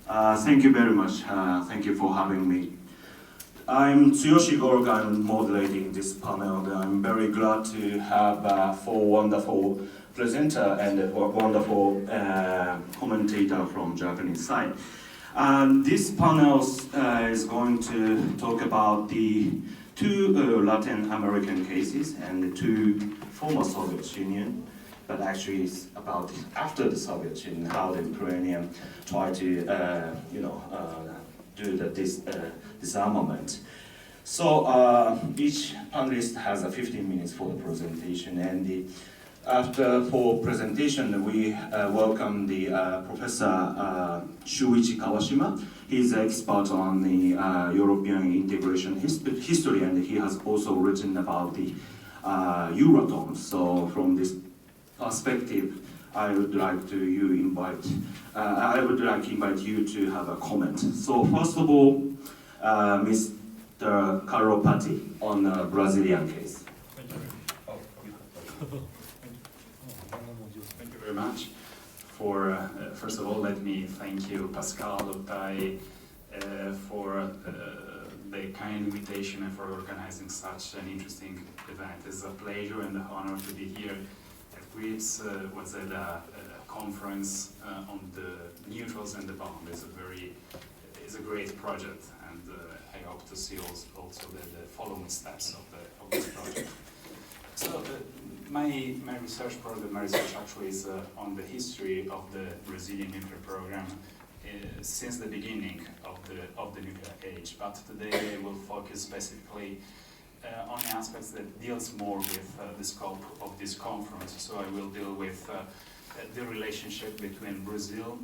Thank you very much. Thank you for having me. I'm Tsuyoshi Gorg. I'm moderating this panel. I'm very glad to have four wonderful presenter and a wonderful commentator from Japanese side. This panel is going to talk about the two Latin American cases and the two former Soviet Union, but actually it's about after the Soviet Union, how the Ukrainian try to do the disarmament. So each panelist has 15 minutes for the presentation, and after presentation we welcome the Professor Shuichi Kawashima. He's an expert on the European integration history, and he has also written about the Euratom. So from this perspective, I would like to invite you to have a comment. So first of all, Mr. Carlo Patti on the Brazilian case. Thank you very much. First of all, let me thank you, Pascal, Otai, for the kind invitation and for organizing such an interesting event. It's a pleasure and an honor to be here at GRIPS. Was at a conference on the neutrals and the bomb. It's a great project, and I hope to see also the following steps of this project. So my research program, my research actually is on the history of the Brazilian nuclear program since the beginning of the nuclear age. But today I will focus specifically on aspects that deals more with the scope of this conference. So I will deal with the relationship between Brazil,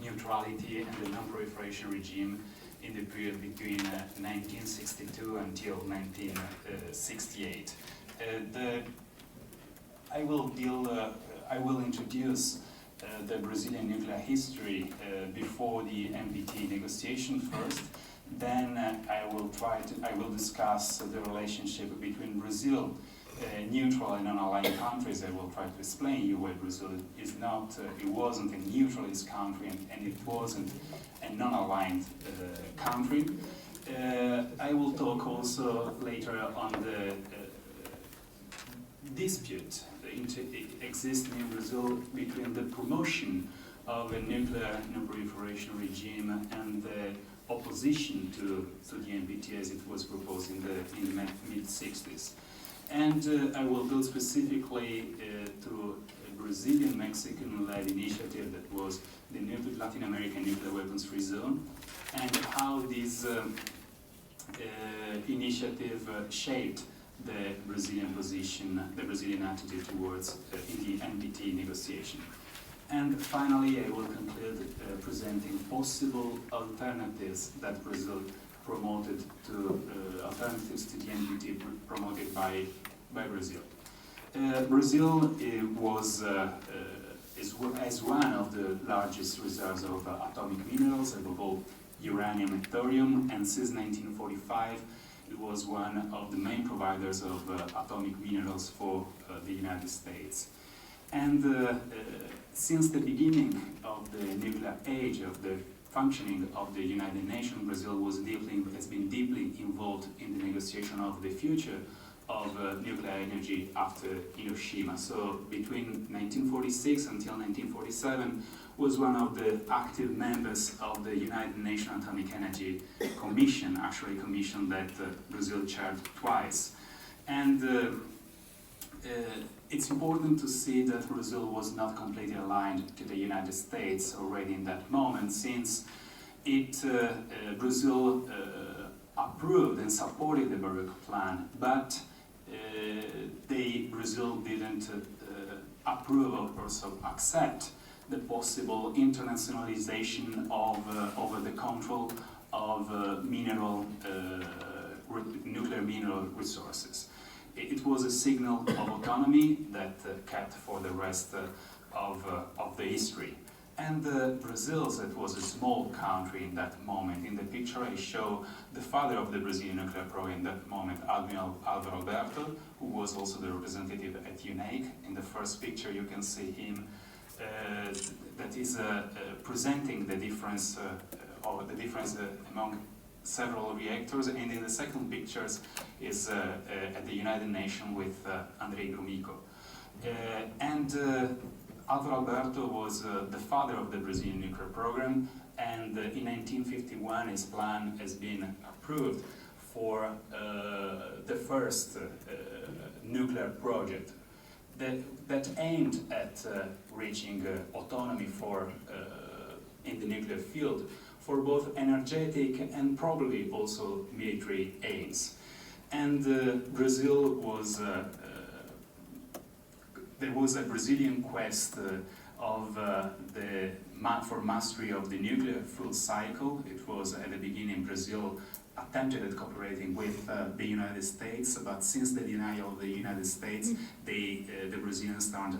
neutrality, and the non-proliferation regime in the period between 1962 until 1968. I will introduce the Brazilian nuclear history before the NPT negotiation first. Then I will discuss the relationship between Brazil, neutral and non-aligned countries. I will try to explain you why Brazil is not, it wasn't a neutralist country and it wasn't a non-aligned country. I will talk also later on the dispute existing in Brazil between the promotion of a nuclear non-proliferation regime and the opposition to the NPT as it was proposed in the mid-60s. And I will go specifically to a Brazilian-Mexican-led initiative that was the Latin American Nuclear Weapons Free Zone, and how this initiative shaped the Brazilian position, the Brazilian attitude towards in the NPT negotiation. And finally, I will conclude presenting possible alternatives that Brazil promoted alternatives to the NPT promoted by Brazil. Brazil is one of the largest reserves of atomic minerals, above all uranium and thorium, and since 1945 it was one of the main providers of atomic minerals for the United States. And since the beginning of the nuclear age, of the functioning of the United Nations, Brazil has been deeply involved in the negotiation of the future of nuclear energy after Hiroshima. So between 1946 until 1947 was one of the active members of the United Nations Atomic Energy Commission, actually a commission that Brazil chaired twice. And it's important to see that Brazil was not completely aligned to the United States already in that moment, since Brazil approved and supported the Baruch Plan, but Brazil didn't approve or also accept the possible internationalization of the control of nuclear mineral resources. It was a signal of autonomy that kept for the rest of the history. And Brazil, that was a small country in that moment. In the picture I show the father of the Brazilian nuclear program in that moment, Admiral Alvaro Alberto, who was also the representative at UNAIC. In the first picture you can see him presenting the difference among several reactors, and in the second pictures is at the United Nations with Andrey. Álvaro Alberto was the father of the Brazilian nuclear program, and in 1951 his plan has been approved for the first nuclear project that aimed at reaching autonomy in the nuclear field for both energetic and probably also military aims. And Brazil was there was a Brazilian quest for mastery of the nuclear fuel cycle. It was at the beginning Brazil attempted at cooperating with the United States, but since the denial of the United States, the Brazilians turned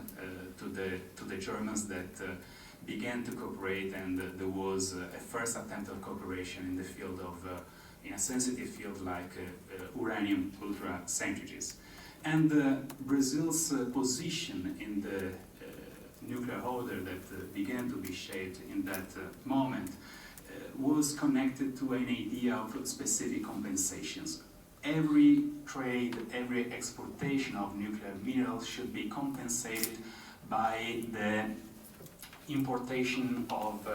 to the Germans that began to cooperate, and there was a first attempt of cooperation in the field of, in a sensitive field like uranium ultracentrifuges. And Brazil's position in the nuclear order that began to be shaped in that moment was connected to an idea of specific compensations. Every trade, every exportation of nuclear minerals should be compensated by the importation of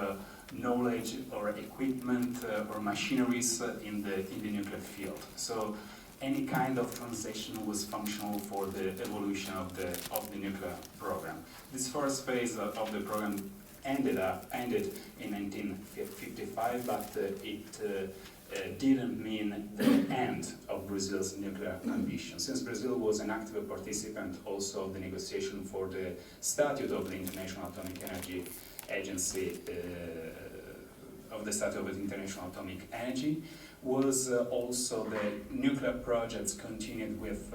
knowledge or equipment or machineries in the nuclear field. So any kind of transition was functional for the evolution of the nuclear program. This first phase of the program ended in 1955, but it didn't mean the end of Brazil's nuclear ambition. Since Brazil was an active participant also of the negotiation for the statute of the International Atomic Energy Agency, of the Statute of International Atomic Energy, was also the nuclear projects continued with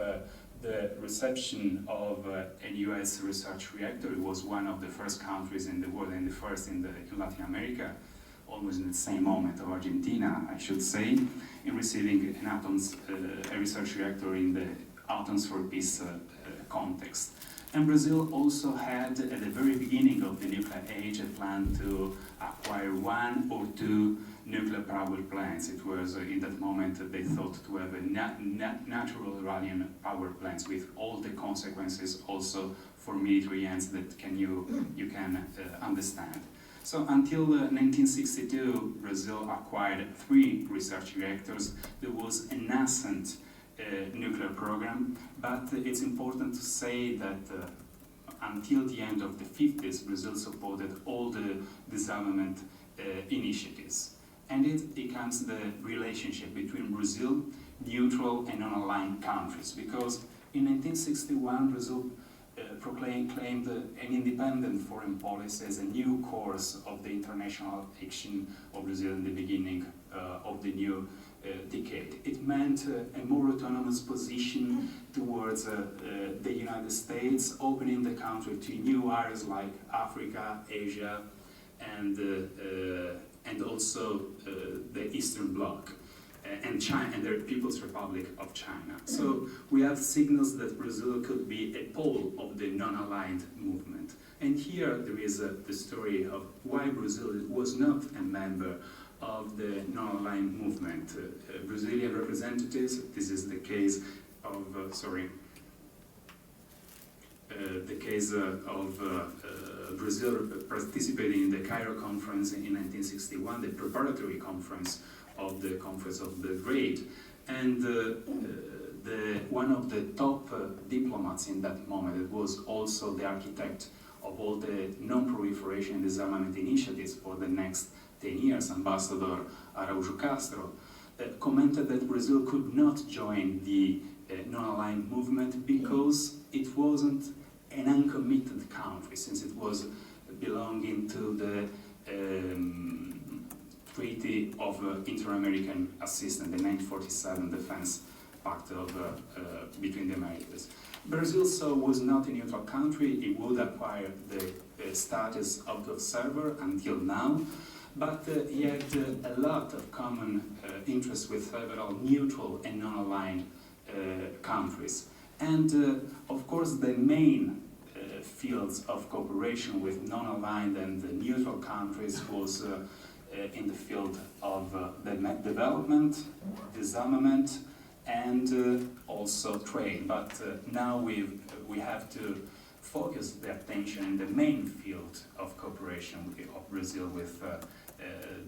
the reception of a US research reactor. It was one of the first countries in the world and the first in Latin America, almost in the same moment of Argentina, I should say, in receiving a research reactor in the Atoms for Peace context. And Brazil also had, at the very beginning of the nuclear age, a plan to acquire 1 or 2 nuclear power plants. It was in that moment that they thought to have a natural Iranian power plants with all the consequences also for military ends that you can understand. So until 1962, Brazil acquired 3 research reactors. There was a nascent nuclear program, but it's important to say that until the end of the 50s, Brazil supported all the disarmament initiatives. And it becomes the relationship between Brazil, neutral and non-aligned countries, because in 1961 Brazil claimed an independent foreign policy as a new course of the international action of Brazil in the beginning of the new decade. It meant a more autonomous position towards the United States, opening the country to new areas like Africa, Asia, and also the Eastern Bloc, and China, and the People's Republic of China. So we have signals that Brazil could be a pole of the non-aligned movement. And here there is the story of why Brazil was not a member of the non-aligned movement. Brazilian representatives, this is the case of, Brazil participating in the Cairo conference in 1961, the preparatory conference of the Conference of Belgrade. And one of the top diplomats in that moment, it was also the architect of all the non-proliferation and disarmament initiatives for the next 10 years, Ambassador Araújo Castro, commented that Brazil could not join the non-aligned movement because it wasn't an uncommitted country, since it was belonging to the Treaty of Inter-American Assistance, the 1947 Defense Pact between the Americas. Brazil so was not a neutral country. It would acquire the status of the observer until now, but he had a lot of common interests with several neutral and non-aligned countries. And of course the main fields of cooperation with non-aligned and the neutral countries was in the field of development, disarmament, and also trade. But now we have to focus the attention in the main field of cooperation of Brazil with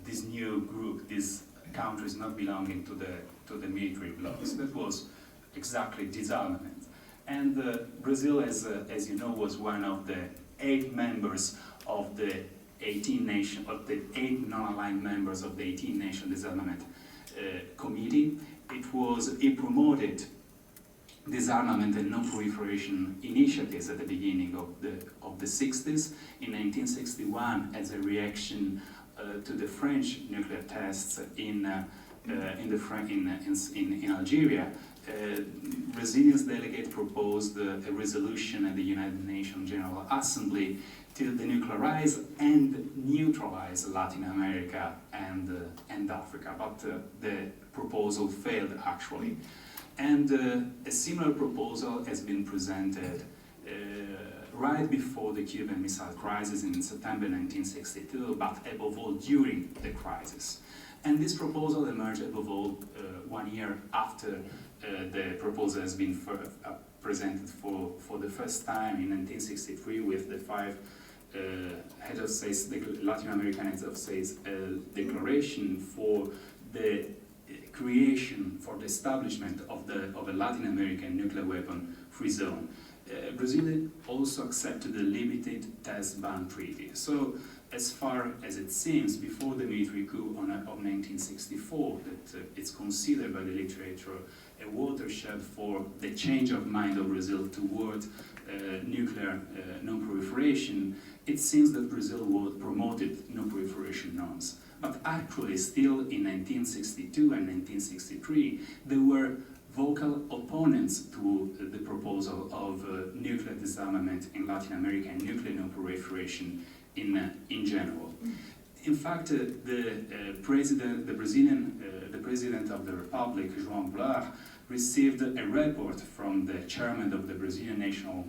this new group, these countries not belonging to the military blocs. That was exactly disarmament. And Brazil, as you know, was one of the 8 members of the 18 nation, of the 8 non-aligned members of the 18 Nation Disarmament Committee. It promoted disarmament and non-proliferation initiatives at the beginning of the 60s. In 1961, as a reaction to the French nuclear tests in Algeria, Brazilian delegate proposed a resolution at the United Nations General Assembly to denuclearize and neutralize Latin America and Africa, but the proposal failed actually. And a similar proposal has been presented right before the Cuban Missile Crisis in September 1962, but above all during the crisis. And this proposal emerged above all 1 year after the proposal has been presented for the first time in 1963 with the 5 head of states, Latin American heads of states declaration for the creation, for the establishment of a Latin American nuclear weapon free zone. Brazil also accepted the limited test ban treaty. So, as far as it seems, before the military coup of 1964, that it's considered by the literature a watershed for the change of mind of Brazil toward nuclear non-proliferation, it seems that Brazil would promoted non-proliferation norms. But actually, still in 1962 and 1963, there were vocal opponents to the proposal of nuclear disarmament in Latin America and nuclear non-proliferation in general. In fact, the president of the Republic, João Goulart, received a report from the chairman of the Brazilian National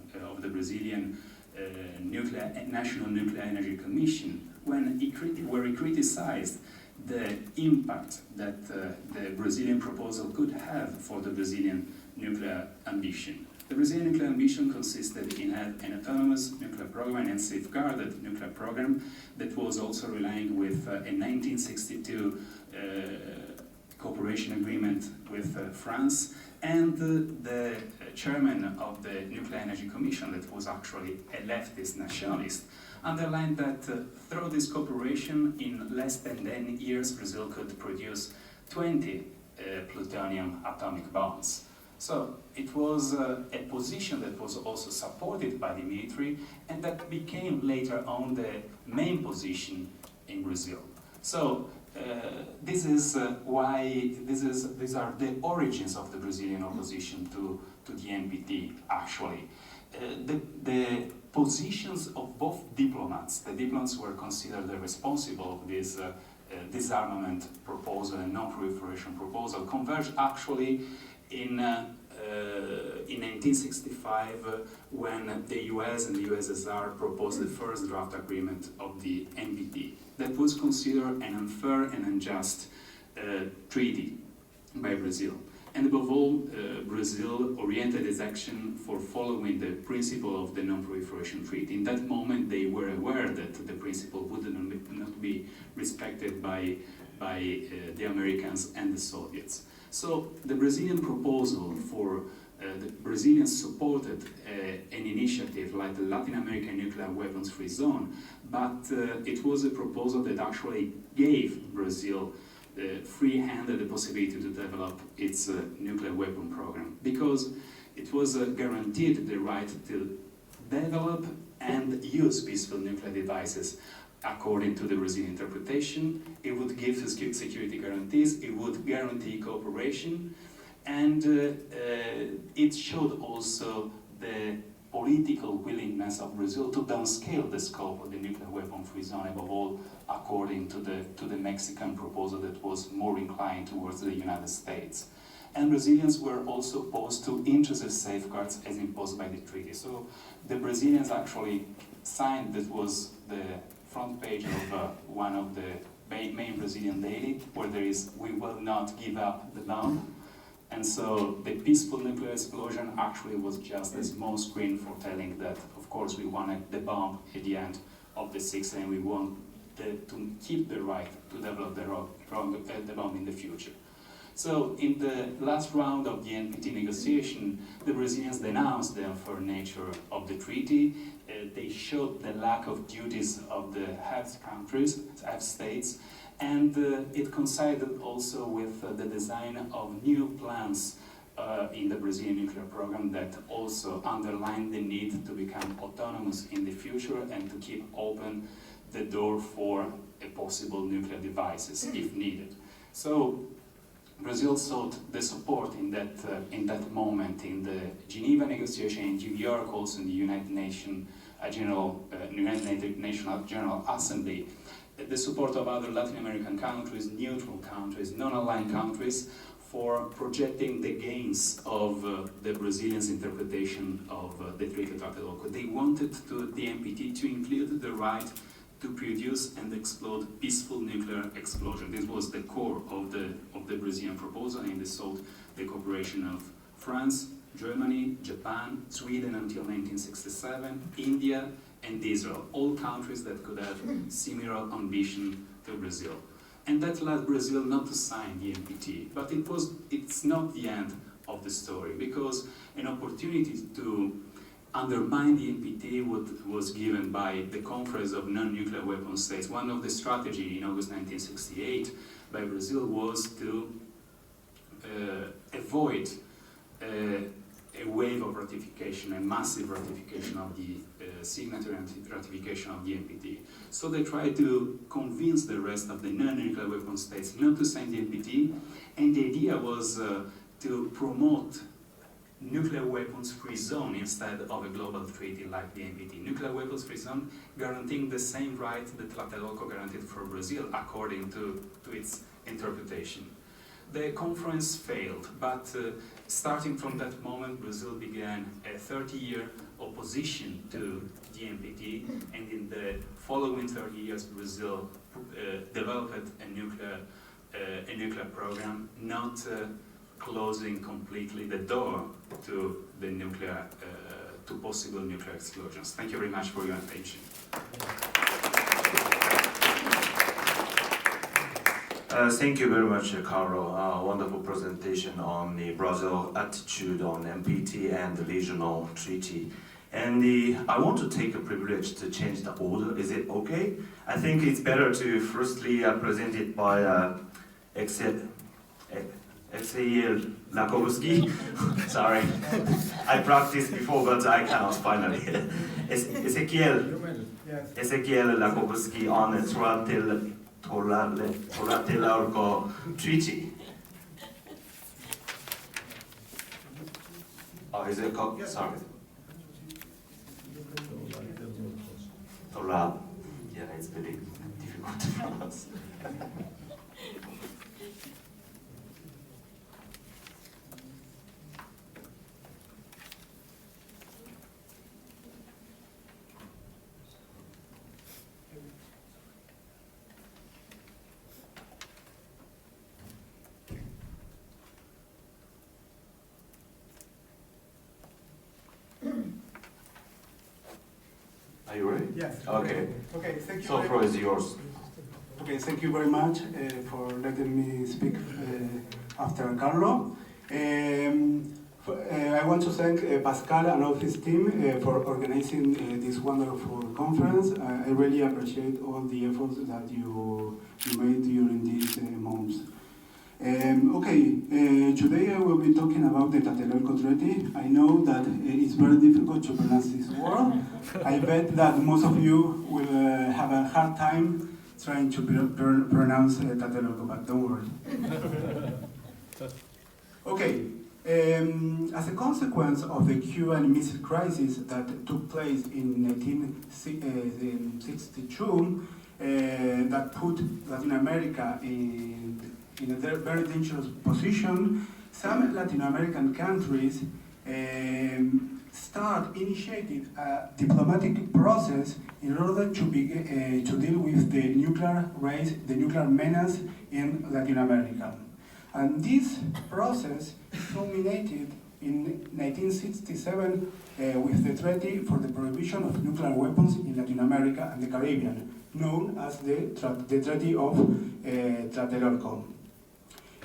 Nuclear Energy Commission, where he criticized the impact that the Brazilian proposal could have for the Brazilian nuclear ambition. The Brazilian nuclear ambition consisted in an autonomous nuclear program and safeguarded nuclear program that was also relying with a 1962 cooperation agreement with France, and the chairman of the Nuclear Energy Commission, that was actually a leftist nationalist, underlined that through this cooperation, in less than 10 years, Brazil could produce 20 plutonium atomic bombs. So it was a position that was also supported by the military, and that became later on the main position in Brazil. So these are the origins of the Brazilian opposition to the NPT, actually. The positions of both diplomats, the diplomats were considered responsible of this disarmament proposal and non-proliferation proposal, converged actually in 1965 when the US and the USSR proposed the first draft agreement of the NPT. That was considered an unfair and unjust treaty by Brazil. And above all, Brazil oriented its action for following the principle of the Non-Proliferation Treaty. In that moment, they were aware that the principle would not be respected by the Americans and the Soviets. So the Brazilian proposal for the Brazilians supported an initiative like the Latin American Nuclear Weapons Free Zone, but it was a proposal that actually gave Brazil free-handed the possibility to develop its nuclear weapon program, because it was guaranteed the right to develop and use peaceful nuclear devices according to the Brazilian interpretation. It would give security guarantees, it would guarantee cooperation, and it showed also the political willingness of Brazil to downscale the scope of the nuclear weapon-free zone, above all according to the Mexican proposal that was more inclined towards the United States. And Brazilians were also opposed to intrusive safeguards as imposed by the treaty. So the Brazilians actually signed, that was the front page of one of the main Brazilian daily, where there is, "We will not give up the bomb." And so the peaceful nuclear explosion actually was just a small screen for telling that, of course, we wanted the bomb at the end of the 60s, and we want to keep the right to develop the bomb in the future. So in the last round of the NPT negotiation, the Brazilians denounced the unfair nature of the treaty. They showed the lack of duties of the head countries, head states, and it coincided also with the design of new plans in the Brazilian nuclear program that also underlined the need to become autonomous in the future and to keep open the door for possible nuclear devices if needed. So Brazil sought the support in that moment in the Geneva negotiation, in New York, also in the United Nations General Assembly, the support of other Latin American countries, neutral countries, non-aligned countries, for projecting the gains of the Brazilians' interpretation of the Treaty of Tlatelolco. They wanted the NPT to include the right to produce and explode peaceful nuclear explosion. This was the core of the Brazilian proposal, and they sought the cooperation of France, Germany, Japan, Sweden until 1967, India, and Israel, all countries that could have similar ambition to Brazil. And that led Brazil not to sign the NPT, but it's not the end of the story, because an opportunity to undermine the NPT was given by the Conference of Non-Nuclear Weapon States. One of the strategies in August 1968 by Brazil was to avoid a wave of ratification, a massive ratification of the signatory and ratification of the NPT. So they tried to convince the rest of the non-nuclear weapon states not to sign the NPT, and the idea was to promote nuclear weapons-free zone instead of a global treaty like the NPT. Nuclear weapons-free zone guaranteeing the same right that Tlatelolco guaranteed for Brazil according to its interpretation. The conference failed, but starting from that moment, Brazil began a 30-year opposition to the NPT, and in the following 30 years, Brazil developed a nuclear program, not closing completely the door to the to possible nuclear explosions. Thank you very much for your attention. Thank you very much, Carlo. Wonderful presentation on the Brazil attitude on NPT and the regional treaty. And I want to take a privilege to change the order. Is it okay? I think it's better to firstly present it by Exequiel Lacovsky. Sorry, I practiced before, but I cannot finally. Exequiel Lacovsky on the Tlatelolco Treaty. Oh, is it called? Sorry. Tola. Yeah, it's very difficult to pronounce. Are you ready? Yes. Okay. Okay, thank you. So, floor is yours. Okay, thank you very much for letting me speak after Carlo. I want to thank Pascal and all his team for organizing this wonderful conference. I really appreciate all the efforts that you made during these months. Today I will be talking about the Tlatelolco Treaty. I know that it's very difficult to pronounce this word. I bet that most of you will have a hard time trying to pronounce Tlatelolco, but don't worry. Okay, as a consequence of the Cuban Missile Crisis that took place in 1962, that put Latin America in a very dangerous position, some Latin American countries initiated a diplomatic process in order to deal with the nuclear menace in Latin America. And this process culminated in 1967 with the Treaty for the Prohibition of Nuclear Weapons in Latin America and the Caribbean, known as the Treaty of Tlatelolco.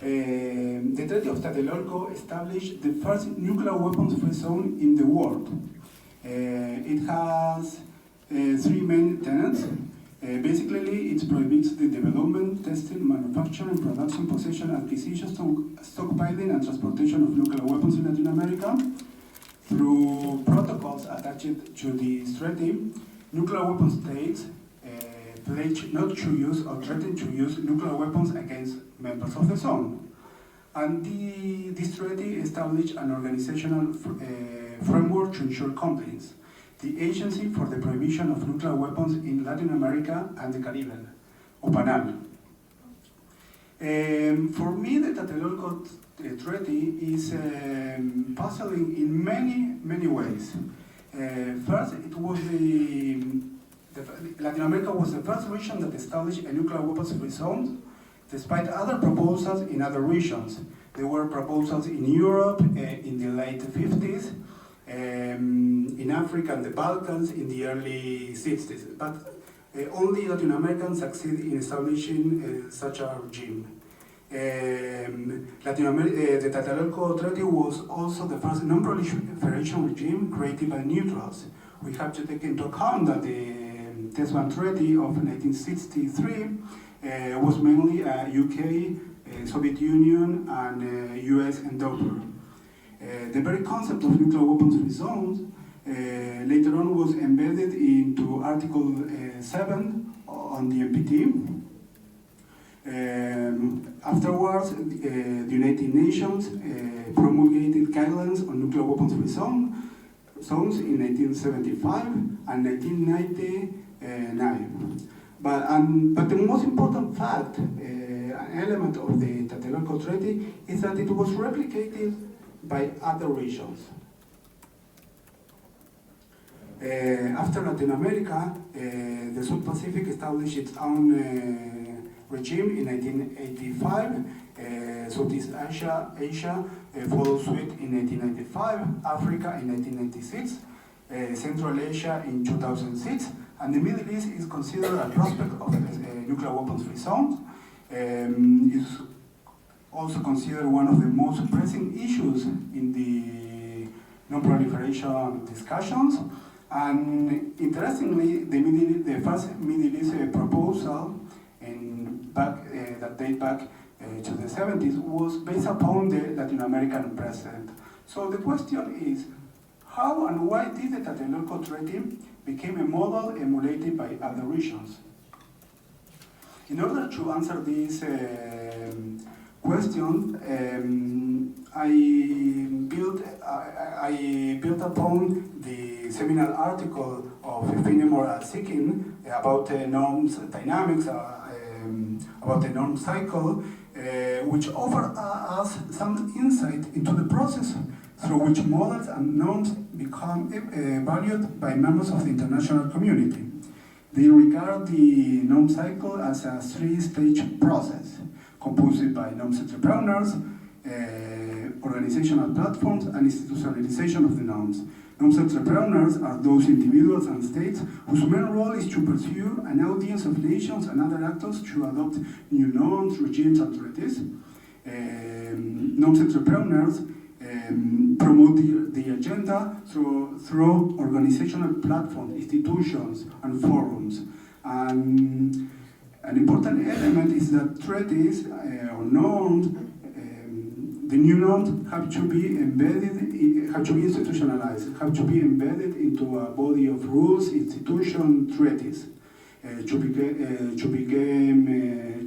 The Treaty of Tlatelolco established the first nuclear weapons-free zone in the world. It has three main tenets. Basically, it prohibits the development, testing, manufacturing, production, possession, acquisition, stockpiling, and transportation of nuclear weapons in Latin America. Through protocols attached to this treaty, nuclear weapon states pledge not to use or threaten to use nuclear weapons against members of the zone. And this treaty established an organizational framework to ensure compliance. The Agency for the Prohibition of Nuclear Weapons in Latin America and the Caribbean, OPANAL. For me, the Tlatelolco Treaty is puzzling in many ways. First, it was Latin America was the first region that established a nuclear weapons-free zone, despite other proposals in other regions. There were proposals in Europe in the late 50s, in Africa and the Balkans in the early 60s, but only Latin Americans succeeded in establishing such a regime. The Tlatelolco Treaty was also the first non-proliferation regime created by neutrals. We have to take into account that the Tesman Treaty of 1963 was mainly a UK, Soviet Union, and US endowment. The very concept of nuclear weapons-free zones later on was embedded into Article 7 on the NPT. Afterwards, the United Nations promulgated guidelines on nuclear weapons-free zones in 1975 and 1999. But the most important fact, an element of the Tlatelolco Treaty, is that it was replicated by other regions. After Latin America, the South Pacific established its own regime in 1985. Southeast Asia followed suit in 1995, Africa in 1996, Central Asia in 2006, and the Middle East is considered a prospect of nuclear weapons-free zone. It's also considered one of the most pressing issues in the non-proliferation discussions. And interestingly, the first Middle East proposal that date back to the 70s was based upon the Latin American precedent. So the question is, how and why did the Tlatelolco Treaty become a model emulated by other regions? In order to answer this question, I built upon the seminal article of Finemore Sikin about norms dynamics, about the norm cycle, which offer us some insight into the process through which models and norms become valued by members of the international community. They regard the norm cycle as a three-stage process composed by norms entrepreneurs, organizational platforms, and institutionalization of the norms. Norms entrepreneurs are those individuals and states whose main role is to pursue an audience of nations and other actors to adopt new norms, regimes, and treaties. Norms entrepreneurs promote the agenda through organizational platforms, institutions, and forums. And an important element is that treaties or norms, the new norms have to be embedded, have to be institutionalized, have to be embedded into a body of rules, institution, treaties, to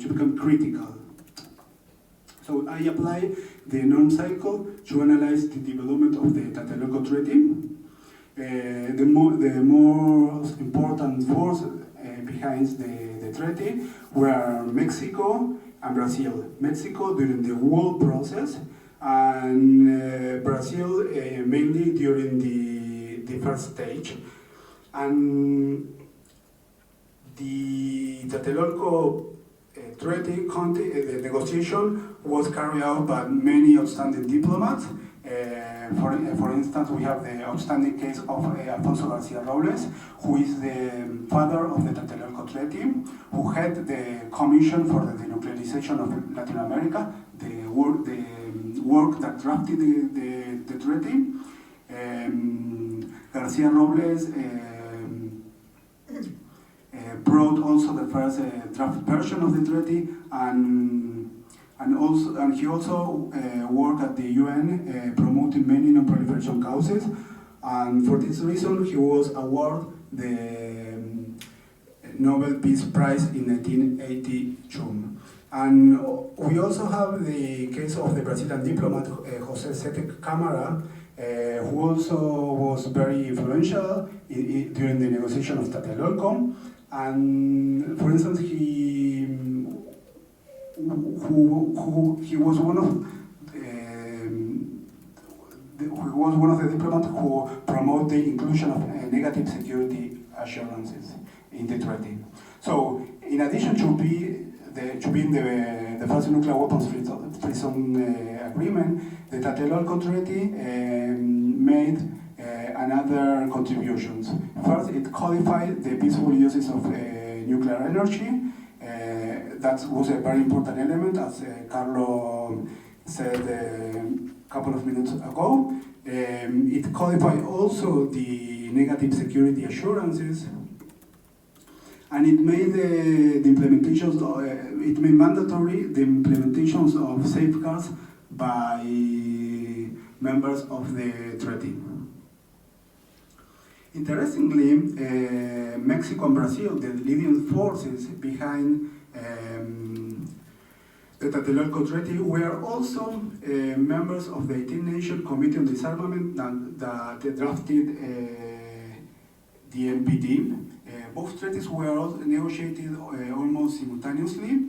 become critical. So I apply the norm cycle to analyze the development of the Tlatelolco Treaty. The most important force behind the treaty were Mexico and Brazil. Mexico during the whole process, and Brazil mainly during the first stage. And the Tlatelolco treaty, the negotiation was carried out by many outstanding diplomats. For instance, we have the outstanding case of Alfonso Garcia Robles, who is the father of the Tlatelolco Treaty, who had the Commission for the Denuclearization of Latin America, the work that drafted the treaty. Garcia Robles brought also the first draft version of the treaty, and he also worked at the UN promoting many non-proliferation causes, and for this reason he was awarded the Nobel Peace Prize in 1982. And we also have the case of the Brazilian diplomat José Sete Câmara, who also was very influential during the negotiation of Tlatelolco. And for instance, he was one of the diplomats who promoted the inclusion of negative security assurances in the treaty. So, in addition to being the first nuclear weapons free zone agreement, the Tlatelolco Treaty made another contributions. First, it codified the peaceful uses of nuclear energy. That was a very important element, as Carlo said a couple of minutes ago. It codified also the negative security assurances, and it made the implementations. It made mandatory the implementations of safeguards by members of the treaty. Interestingly, Mexico and Brazil, the leading forces behind the Tlatelolco Treaty, were also members of the 18-Nation Committee on Disarmament that drafted the NPT. Both treaties were also negotiated almost simultaneously.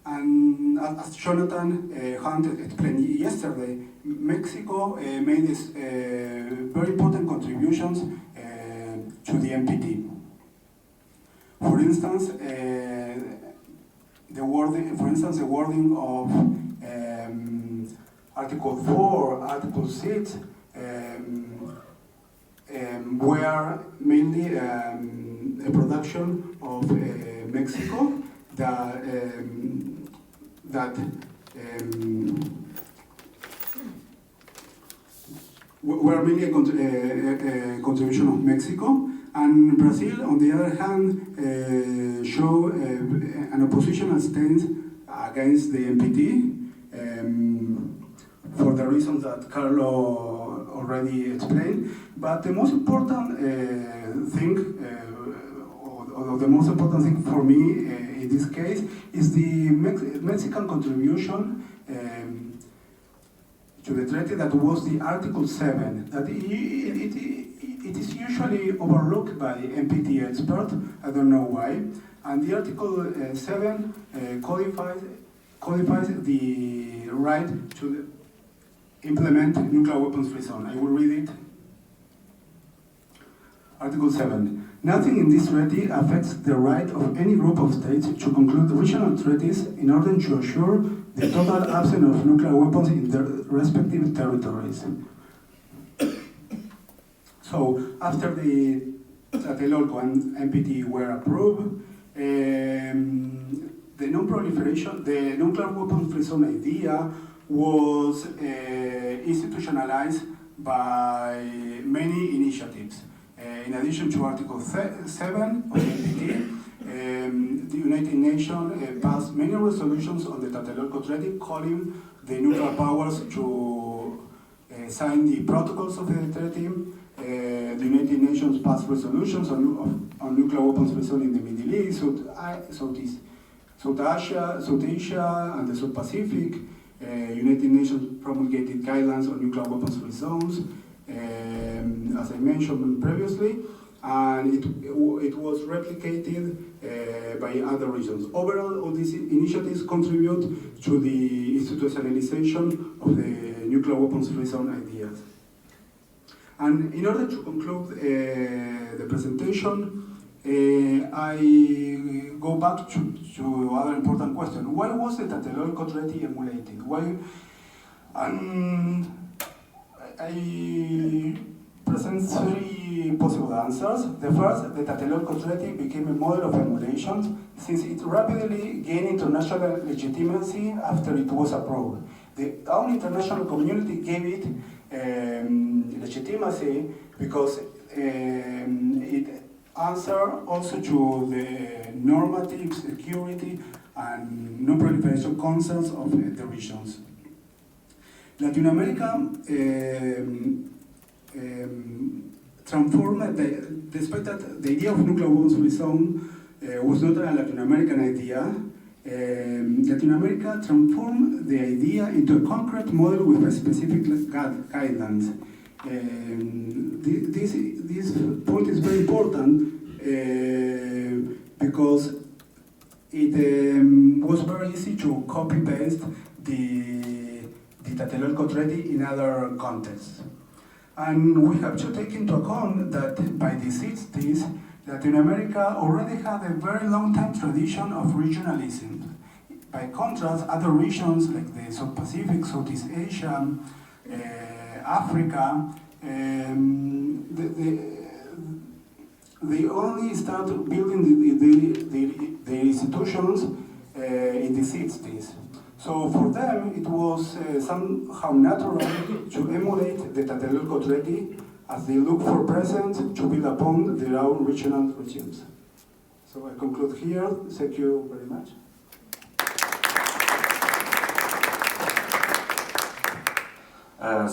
And as Jonathan Hunt explained yesterday, Mexico made this, very important contributions to the NPT. For instance, the wording of Article 4, Article 6 were mainly a production of Mexico that were mainly a contribution of Mexico, and Brazil, on the other hand, show an oppositional stance against the NPT for the reasons that Carlo already explained. But the most important thing, or the most important thing for me in this case, is the Mexican contribution to the treaty, that was the Article 7. That it is usually overlooked by NPT experts, I don't know why. And the Article 7 codifies the right to implement nuclear weapons free zone. I will read it. Article 7. Nothing in this treaty affects the right of any group of states to conclude regional treaties in order to assure the total absence of nuclear weapons in their respective territories. So, after the Tlatelolco and NPT were approved, the non-proliferation, the nuclear weapons free zone idea was institutionalized by many initiatives. In addition to Article 7 of the NPT, the United Nations passed many resolutions on the Tlatelolco Treaty, calling the nuclear powers to sign the protocols of the treaty. The United Nations passed resolutions on nuclear weapons free zone in the Middle East, South Asia, and the South Pacific. United Nations promulgated guidelines on nuclear weapons free zones, as I mentioned previously, and it was replicated by other regions. Overall, all these initiatives contribute to the institutionalization of the nuclear weapons free zone ideas. And in order to conclude the presentation, I go back to other important question. Why was the Tlatelolco Treaty emulated? Why? And I present three possible answers. The first, the Tlatelolco Treaty became a model of emulation since it rapidly gained international legitimacy after it was approved. The whole international community gave it legitimacy because it answered also to the normative security and non-proliferation concerns of the regions. Latin America transformed, despite that the idea of nuclear weapons free zone was not a Latin American idea, Latin America transformed the idea into a concrete model with a specific guidelines. This point is very important because it was very easy to copy-paste the Tlatelolco Treaty in other contexts. And we have to take into account that by the 60s, Latin America already had a very long-time tradition of regionalism. By contrast, other regions like the South Pacific, Southeast Asia, Africa, they only started building the institutions in the 60s. So for them, it was somehow natural to emulate the Tlatelolco Treaty as they look for present to build upon their own regional regimes. So I conclude here. Thank you very much.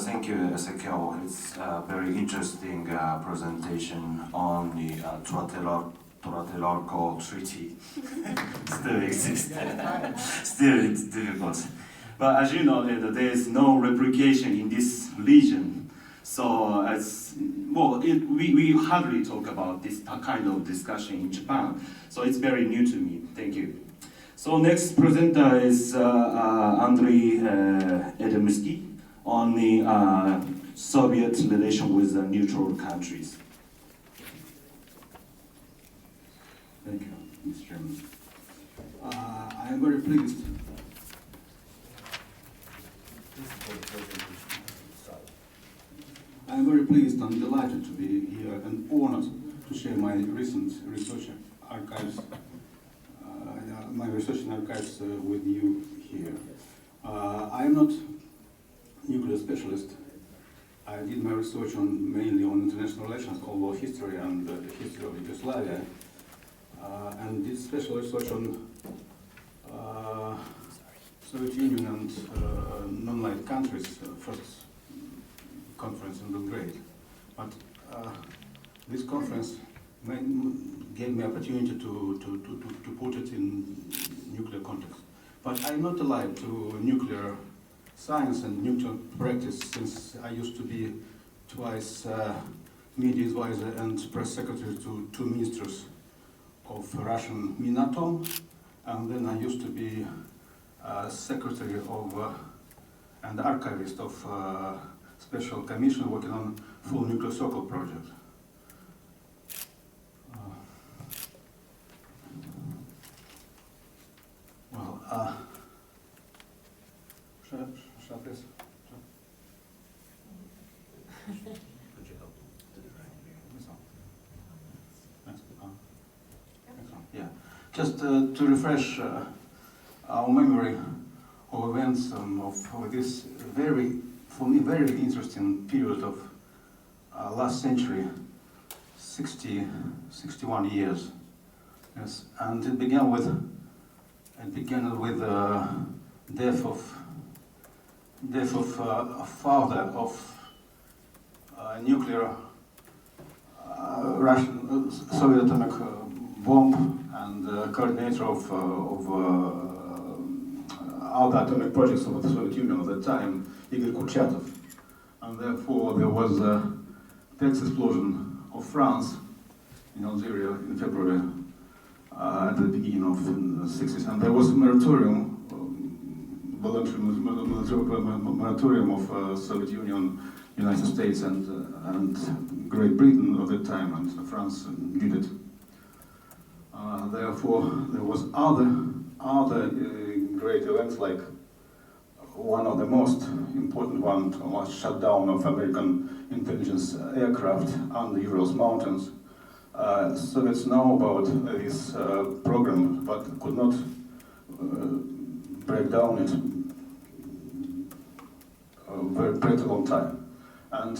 Thank you, Exequiel. It's a very interesting presentation on the Tlatelolco Treaty. Still exists. Still it's difficult. But as you know, there is no replication in this region. So we hardly talk about this kind of discussion in Japan. So it's very new to me. Thank you. So next presenter is Andrey Edemskiy on the Soviet relation with the neutral countries. Thank you, Mr. Chairman. I am very pleased. I am very pleased and delighted to be here and honored to share my recent research archives, with you here. I am not nuclear specialist. I did my research mainly on international relations, Cold War history, and the history of Yugoslavia, and did special research on Soviet Union and non-Allied countries, first conference in Belgrade. But this conference gave me opportunity to put it in nuclear context. But I'm not alive to nuclear science and nuclear practice, since I used to be twice media advisor and press secretary to two ministers of Russian Minatom, and then I used to be secretary of and archivist of special commission working on full nuclear circle project. Shall I press? Could you help? Yeah, just to refresh our memory of events of this for me, very interesting period of last century, 61 years. Yes, and it began with death of a father of nuclear Russian Soviet atomic bomb and coordinator of all the atomic projects of the Soviet Union at that time, Igor Kurchatov. And therefore there was a tax explosion of France in Algeria in February at the beginning of the 60s, and there was a moratorium, voluntary moratorium of Soviet Union, United States, and Great Britain at that time, and France did it. Therefore, there was other great events, like one of the most important ones was shutdown of American intelligence aircraft on the Urals mountains. Soviets know about this program, but could not break down it very long time. And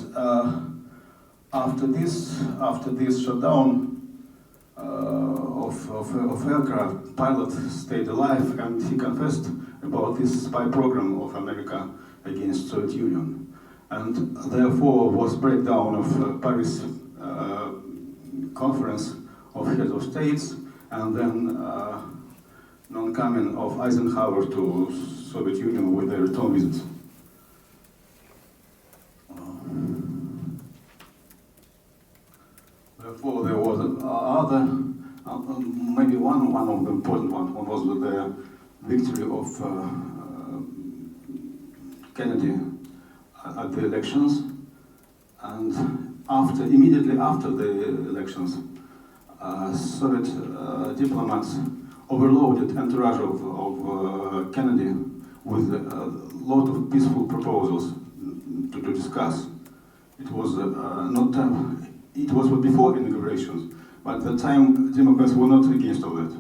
after this shutdown of aircraft, pilot stayed alive, and he confessed about this spy program of America against Soviet Union, and therefore was breakdown of Paris conference of heads of states, and then non-coming of Eisenhower to Soviet Union with a return visit. Therefore, there was other, maybe one of the important ones was the victory of Kennedy at the elections, and immediately after the elections, Soviet diplomats overloaded entourage of Kennedy with a lot of peaceful proposals to discuss. It was not time. It was before inaugurations, but at the time Democrats were not against all that.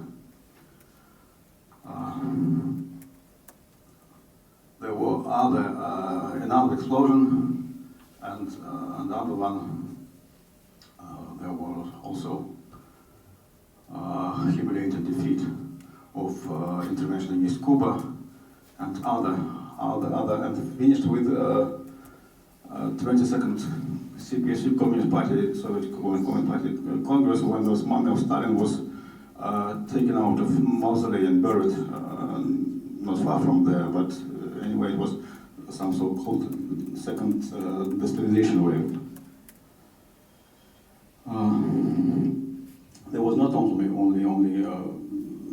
There were another explosion, and another one. There was also humiliating defeat of intervention against Cuba, and other, and finished with 22nd CPSU Communist Party, Soviet Communist Party Congress, when the mummy of Stalin was taken out of mausoleum and buried not far from there, but anyway, it was some so-called second destabilization wave. There was not only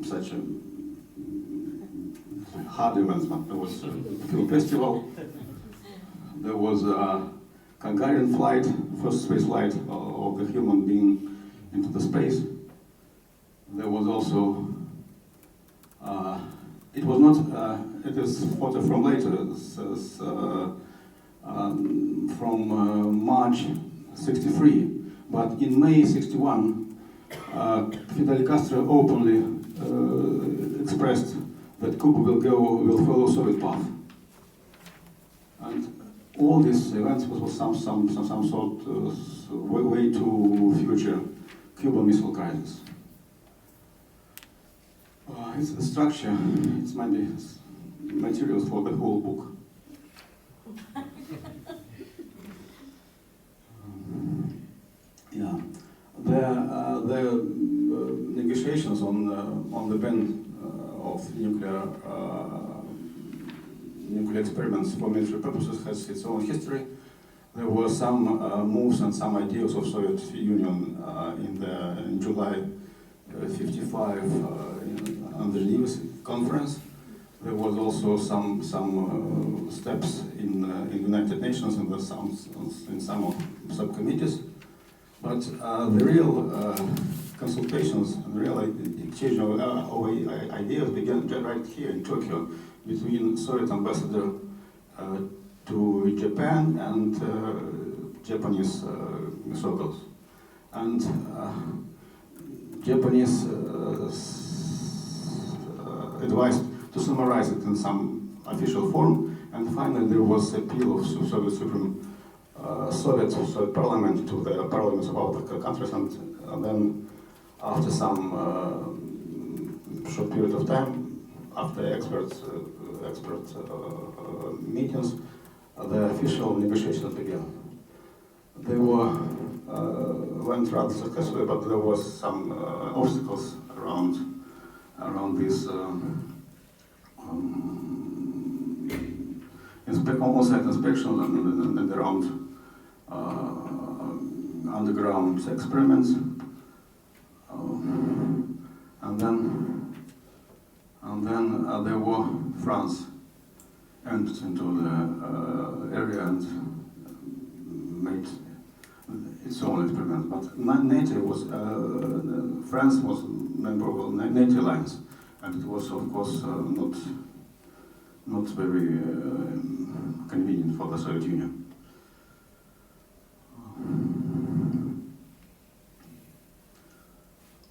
such hard events, but there was a film festival. There was a Gagarin flight, first space flight of the human being into the space. There was also, it was not, it is photo from later, it says, from March '63, but in May '61, Fidel Castro openly expressed that Cuba will follow Soviet path. And all these events was some sort of way to future Cuban Missile Crisis. It's the structure, it's maybe materials for the whole book. Yeah, the negotiations on the ban of nuclear experiments for military purposes has its own history. There were some moves and some ideas of Soviet Union in July '55 on the Geneva conference. There was also some steps in the United Nations and in some of subcommittees. But the real consultations, the real exchange of ideas began right here in Tokyo between Soviet ambassador to Japan and Japanese circles. And Japanese advised to summarize it in some official form, and finally there was an appeal of Soviet Soviet Parliament to the parliaments of all the countries, and then after some short period of time, after expert meetings, the official negotiations began. They went rather successfully, but there was some obstacles around this on-site inspections and around underground experiments. And then there were France entered into the area and made its own experiment. But NATO was France was a member of the NATO alliance, and it was of course not very convenient for the Soviet Union.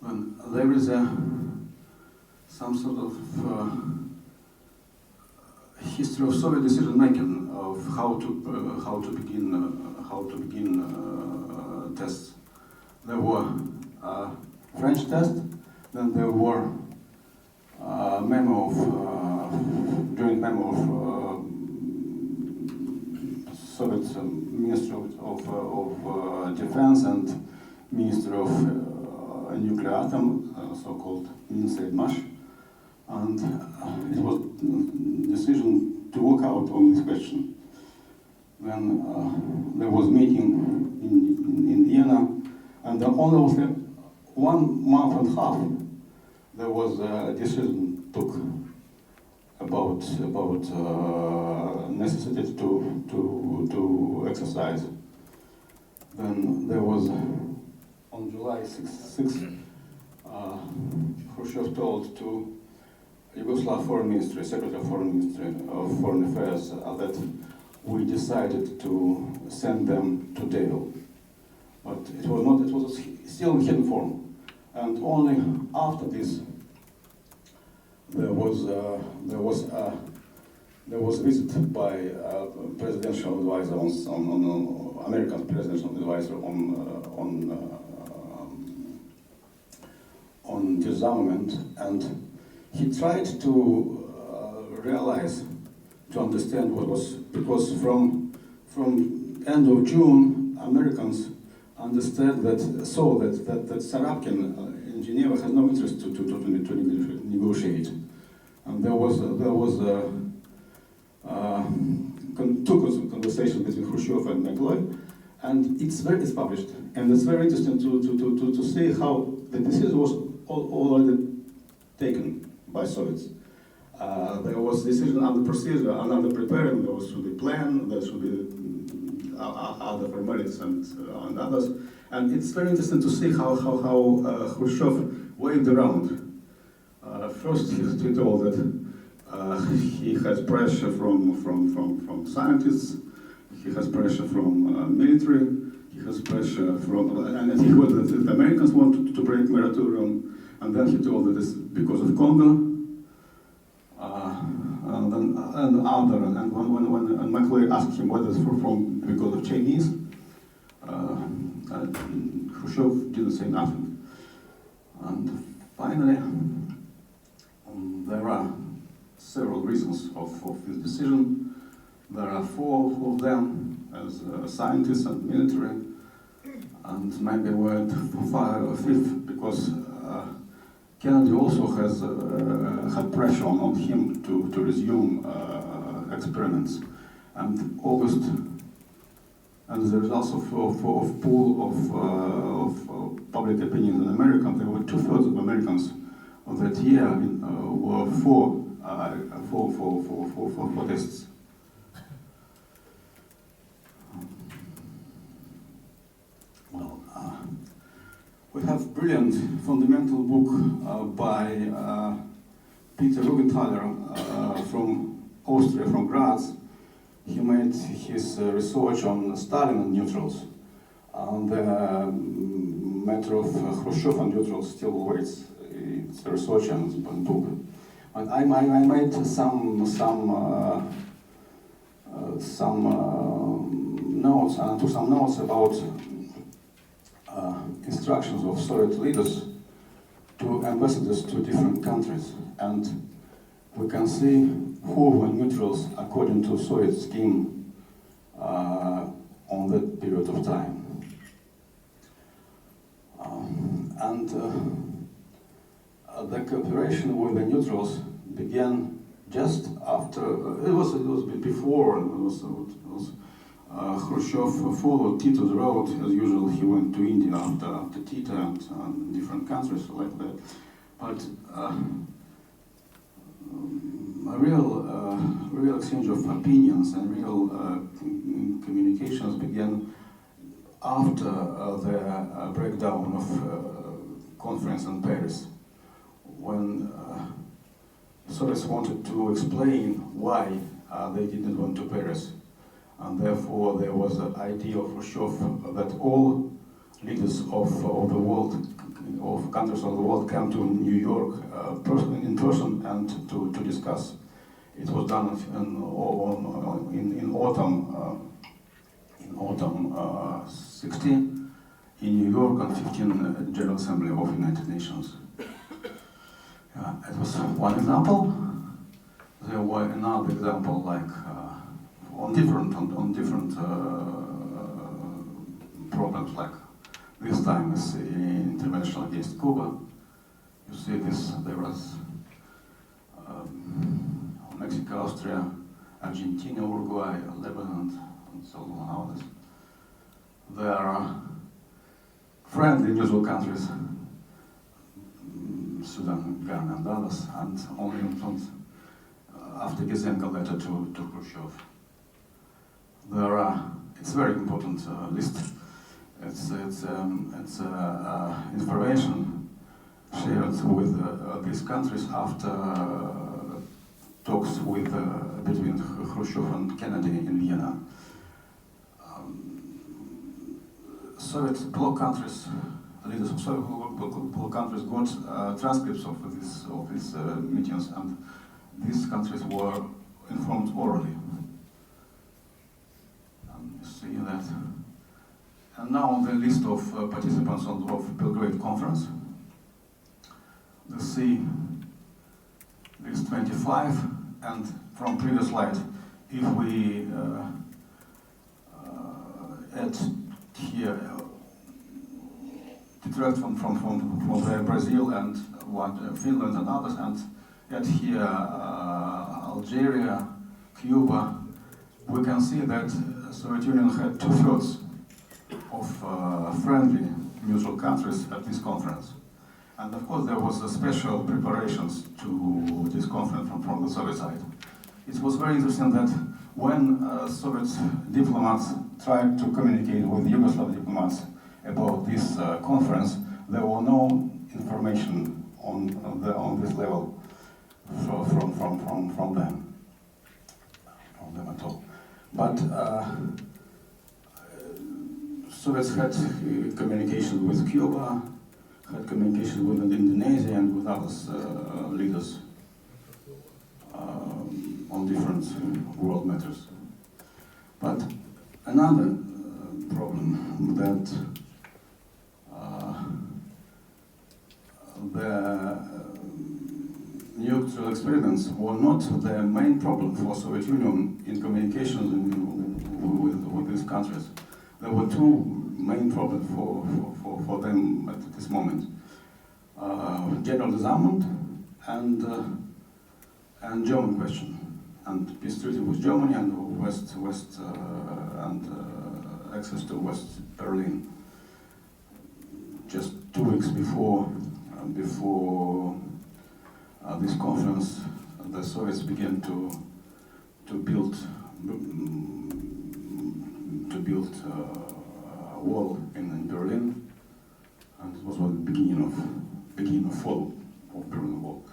When there is some sort of history of Soviet decision making of how to begin tests. There were French tests, then there were joint memo of Soviet Ministry of Defense and Minister of Nuclear Atom, so-called Minsk, and it was decision to work out on this question. Then there was meeting in Vienna, and almost 1 month and a half there was a decision took about necessity to exercise. Then there was on July 6 Khrushchev told to Yugoslav Foreign Ministry, Secretary of Foreign Ministry of Foreign Affairs, that we decided to send them to Dale. But it was not, it was still in hidden form. And only after this, there was a visit by presidential advisor on American presidential advisor on disarmament, and he tried to realize, to understand what was, because from end of June, Americans understood that Sarapkin in Geneva has no interest to negotiate, and there was two conversations between Khrushchev and McLeod, and it's published, and it's very interesting to see how the decision was already taken by Soviets. There was decision under procedure, and under preparing, there should be plan, there should be other formalities and others. And it's very interesting to see how Khrushchev waved around. First, he told that he has pressure from scientists, he has pressure from military, he has pressure from, and he heard that the Americans wanted to break moratorium, and then he told that it's because of Congo. And when McLeod asked him whether it's because of Chinese, Khrushchev didn't say nothing. And finally, there are several reasons of his decision. There are 4 of them as scientists and military, and maybe we're at 5th because Kennedy also has had pressure on him to resume experiments. And August, and the results of poll of public opinion in America, there were 2/3 of Americans that year were for tests. Well, we have brilliant fundamental book by Peter Rugenthaler from Austria, from Graz. He made his research on Stalin and neutrals. And the matter of Khrushchev and neutrals still awaits its research and book. And I made some notes, and took some notes about instructions of Soviet leaders to ambassadors to different countries, and we can see who were neutrals according to Soviet scheme on that period of time. The cooperation with the neutrals began just after. It was before. Khrushchev followed Tito's road as usual. He went to India after Tito and different countries like that. But a real exchange of opinions and real communications began after the breakdown of conference in Paris, when Soviets wanted to explain why they didn't want to Paris. And therefore there was an idea of Khrushchev that all leaders of the world, of countries of the world, come to New York in person and to discuss. It was done in autumn 16 in New York on 15 General Assembly of United Nations. It was one example. There were another example, like on different problems, like this time is the intervention against Cuba. You see this, there was Mexico, Austria, Argentina, Uruguay, Lebanon, and so on others. There are friendly neutral countries, Sudan, Ghana, and others, and only after Exequiel letter to Khrushchev. There are, it's very important list. It's information shared with these countries after talks with between Khrushchev and Kennedy in Vienna. Soviet bloc countries, leaders of Soviet bloc countries got transcripts of these meetings, and these countries were informed orally. And you see that. And now the list of participants of Belgrade conference. You see list 25, and from previous slide, if we add here, detract from Brazil and Finland and others, and add here Algeria, Cuba, we can see that Soviet Union had 2/3 of friendly neutral countries at this conference. And of course there was a special preparations to this conference from the Soviet side. It was very interesting that when Soviet diplomats tried to communicate with Yugoslav diplomats about this conference, there were no information on this level from them at all. But Soviets had communication with Cuba, had communication with Indonesia and with other leaders on different world matters. But another problem that the nuclear experiments were not the main problem for Soviet Union in communications with these countries. There were two main problems for them at this moment: general disarmament and German question, and peace treaty with Germany and West and access to West Berlin. Just 2 weeks before this conference, the Soviets began to build a wall in Berlin, and it was the beginning of fall of Berlin Wall.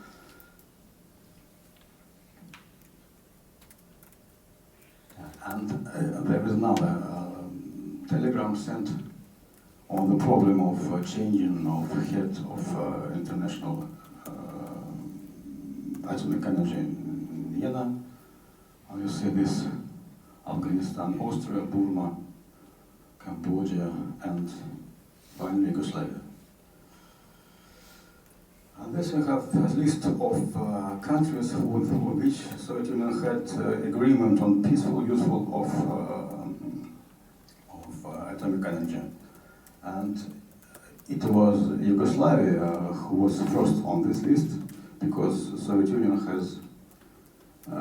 And there is another telegram sent on the problem of changing of head of international atomic energy in Vienna. And you see this: Afghanistan, Austria, Burma, Cambodia, and finally Yugoslavia. And this we have a list of countries with which Soviet Union had agreement on peaceful use of atomic energy. And it was Yugoslavia who was first on this list, because the Soviet Union has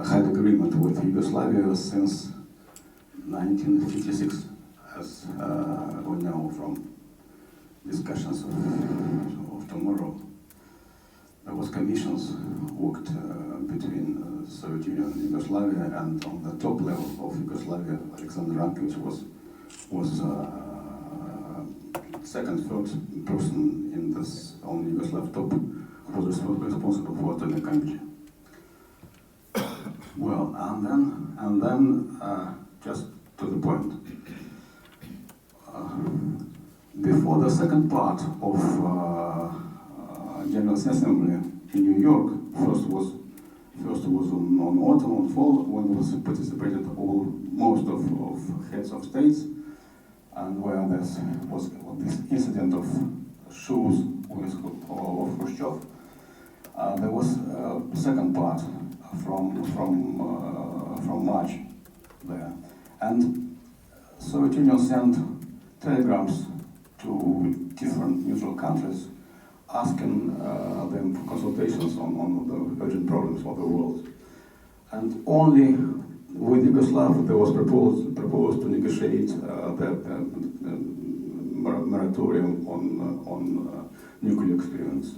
had agreement with Yugoslavia since 1956, as we know from discussions of tomorrow. commissions worked between Soviet Union and Yugoslavia, and on the top level of Yugoslavia, Alexander Rankovic was second, third person in this on Yugoslav top who was responsible for atomic energy. Well, and then just to the point. Before the second part of General Assembly in New York, first was on autumn, on fall, when was participated most of heads of states, and where there was this incident of shoes of Khrushchev. There was a second part from March there, and Soviet Union sent telegrams to different neutral countries, asking them for consultations on the urgent problems of the world. And only with Yugoslavia there was proposed to negotiate the moratorium on nuclear experiments.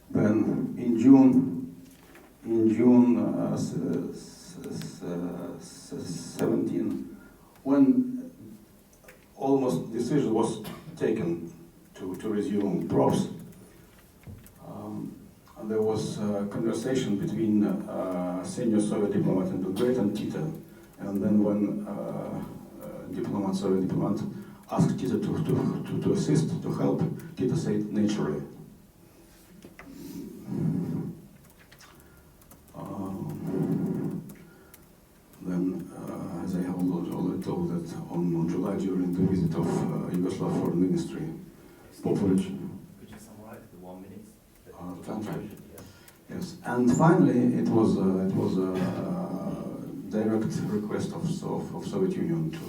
Then in June 17, when almost decision was taken to resume probes, there was a conversation between senior Soviet diplomat in Belgrade and Tito. And then when Soviet diplomat asked Tito to assist, to help, Tito said naturally. Then, as I have already told, that on July, during the visit of Yugoslav Foreign Ministry, Popovic. Could you summarize the 1 minute? Yes, and finally, it was a direct request of Soviet Union to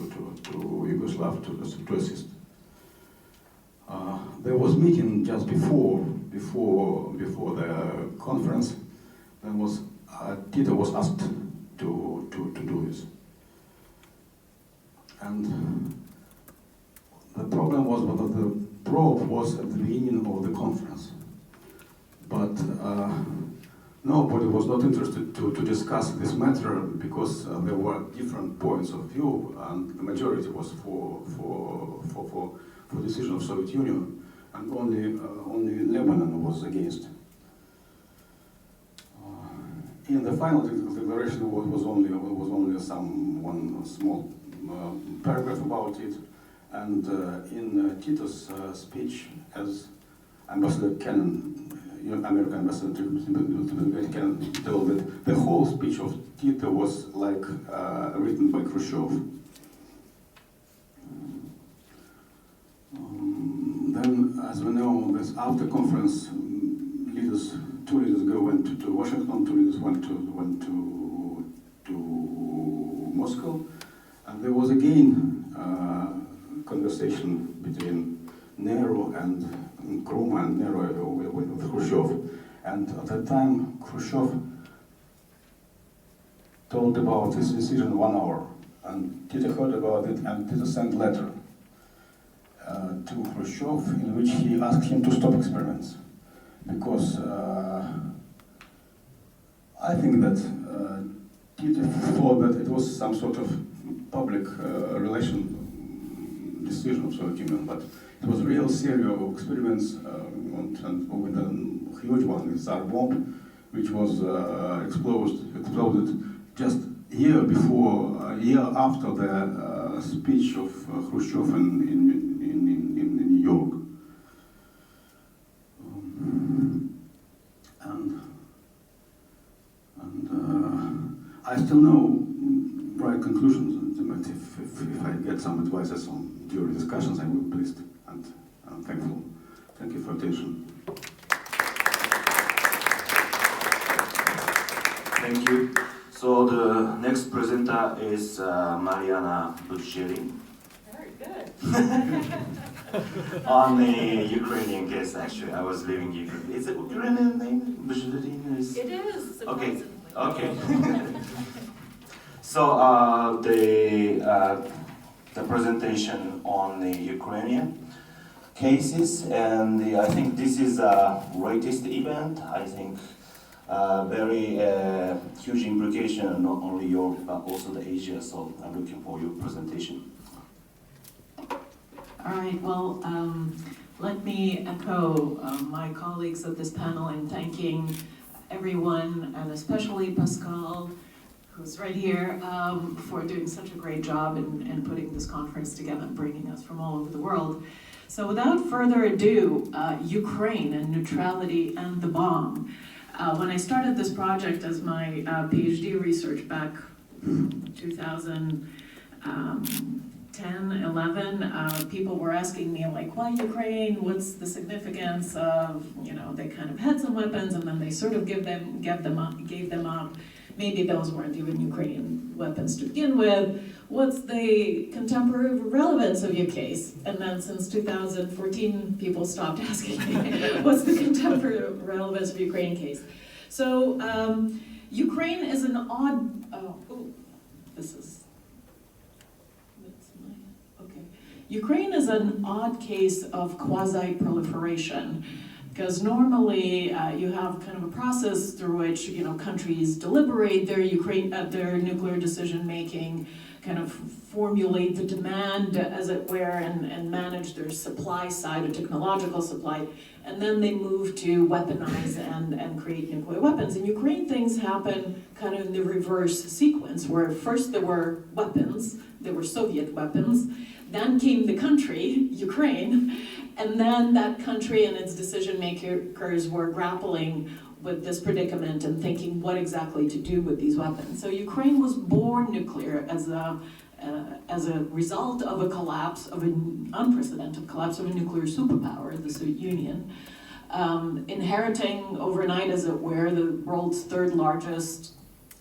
Yugoslav to assist. There was meeting just before the conference. Then Tito was asked to do this, and the problem was that the probe was at the beginning of the conference, but nobody was not interested to discuss this matter because there were different points of view, and the majority was for decision of Soviet Union, and only Lebanon was against. In the final declaration was only one small paragraph about it, and in Tito's speech, as Ambassador Kennan, American ambassador to Belgrade, Kennan told that the whole speech of Tito was like written by Khrushchev. Then, as we know, this after conference, two leaders went to Washington, two leaders went to Moscow, and there was again conversation between Nehru and Kruma and Nehru with Khrushchev. And at that time, Khrushchev told about his decision 1 hour, and Tito heard about it, and Tito sent a letter to Khrushchev in which he asked him to stop experiments, because I think that Tito thought that it was some sort of public relation decision of Soviet Union, but it was a real series of experiments, and with a huge one, the Tsar bomb, which was exploded just a year after the speech of Khrushchev in New York. I still know right conclusions. If I get some advices on during discussions, I will be pleased and thankful. Thank you for attention. Thank you. So the next presenter is Mariana Budjeryn. Very good. On the Ukrainian case, actually, I was living in Ukraine. Is it Ukrainian name? Budjeryn is. It is. Okay. Surprisingly. Okay. So the presentation on the Ukrainian. cases, and I think this is a latest event. I think very huge implication, not only Europe but also the Asia. So I'm looking for your presentation. All right. Well, let me echo my colleagues at this panel in thanking everyone, and especially Pascal, who's right here, for doing such a great job in putting this conference together and bringing us from all over the world. So without further ado, Ukraine and neutrality and the bomb. When I started this project as my PhD research back 2010, 11, people were asking me, like, why Ukraine? What's the significance of, they kind of had some weapons and then they sort of gave them up. Maybe those weren't even Ukrainian weapons to begin with. What's the contemporary relevance of your case? And then since 2014, people stopped asking me, what's the contemporary relevance of Ukraine case? So Ukraine is an odd, Ukraine is an odd case of quasi-proliferation. Because normally you have kind of a process through which countries deliberate their nuclear decision making, kind of formulate the demand, as it were, and manage their supply side, or technological supply, and then they move to weaponize and create nuclear weapons. In Ukraine, things happen kind of in the reverse sequence, where first there were weapons, there were Soviet weapons, then came the country, Ukraine, and then that country and its decision makers were grappling with this predicament and thinking what exactly to do with these weapons. So Ukraine was born nuclear as a result of an unprecedented collapse of a nuclear superpower, the Soviet Union, inheriting overnight, as it were, the world's third largest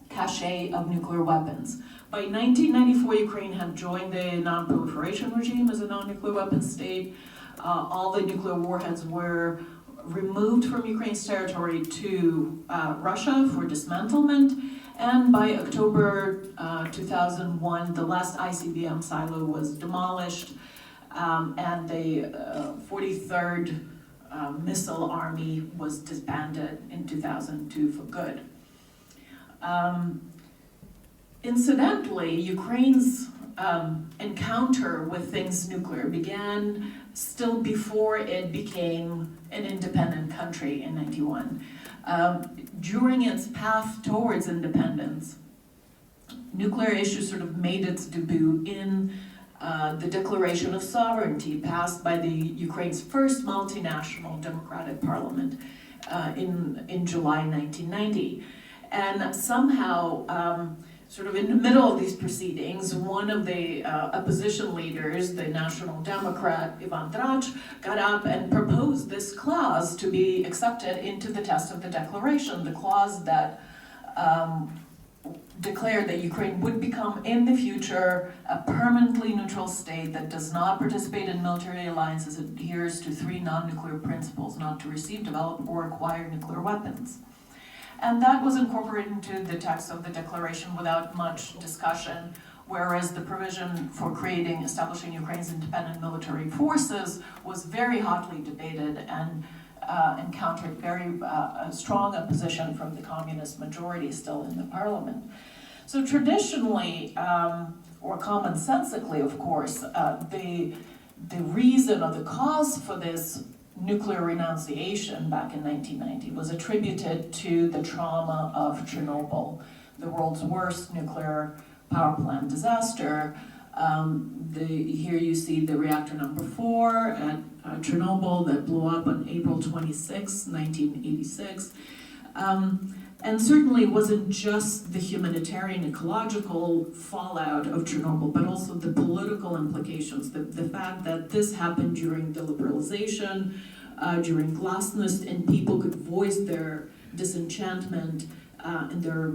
cache of nuclear weapons. By 1994, Ukraine had joined the Non-Proliferation regime as a non-nuclear weapons state. All the nuclear warheads were removed from Ukraine's territory to Russia for dismantlement. And by October 2001, the last ICBM silo was demolished, and the 43rd Missile Army was disbanded in 2002 for good. Incidentally, Ukraine's encounter with things nuclear began still before it became an independent country in '91. During its path towards independence, nuclear issues sort of made its debut in the Declaration of Sovereignty passed by the Ukraine's first multinational democratic parliament in July 1990. And somehow, sort of in the middle of these proceedings, one of the opposition leaders, the National Democrat Ivan Drach, got up and proposed this clause to be accepted into the text of the declaration, the clause that declared that Ukraine would become in the future a permanently neutral state that does not participate in military alliances, adheres to 3 non-nuclear principles: not to receive, develop, or acquire nuclear weapons. And that was incorporated into the text of the declaration without much discussion, whereas the provision for establishing Ukraine's independent military forces was very hotly debated and encountered very strong opposition from the communist majority still in the parliament. So traditionally, or commonsensically, of course, the reason or the cause for this nuclear renunciation back in 1990 was attributed to the trauma of Chernobyl, the world's worst nuclear power plant disaster. Here you see the reactor number 4 at Chernobyl that blew up on April 26, 1986. And certainly it wasn't just the humanitarian ecological fallout of Chernobyl, but also the political implications, the fact that this happened during the liberalization, during glasnost, and people could voice their disenchantment and their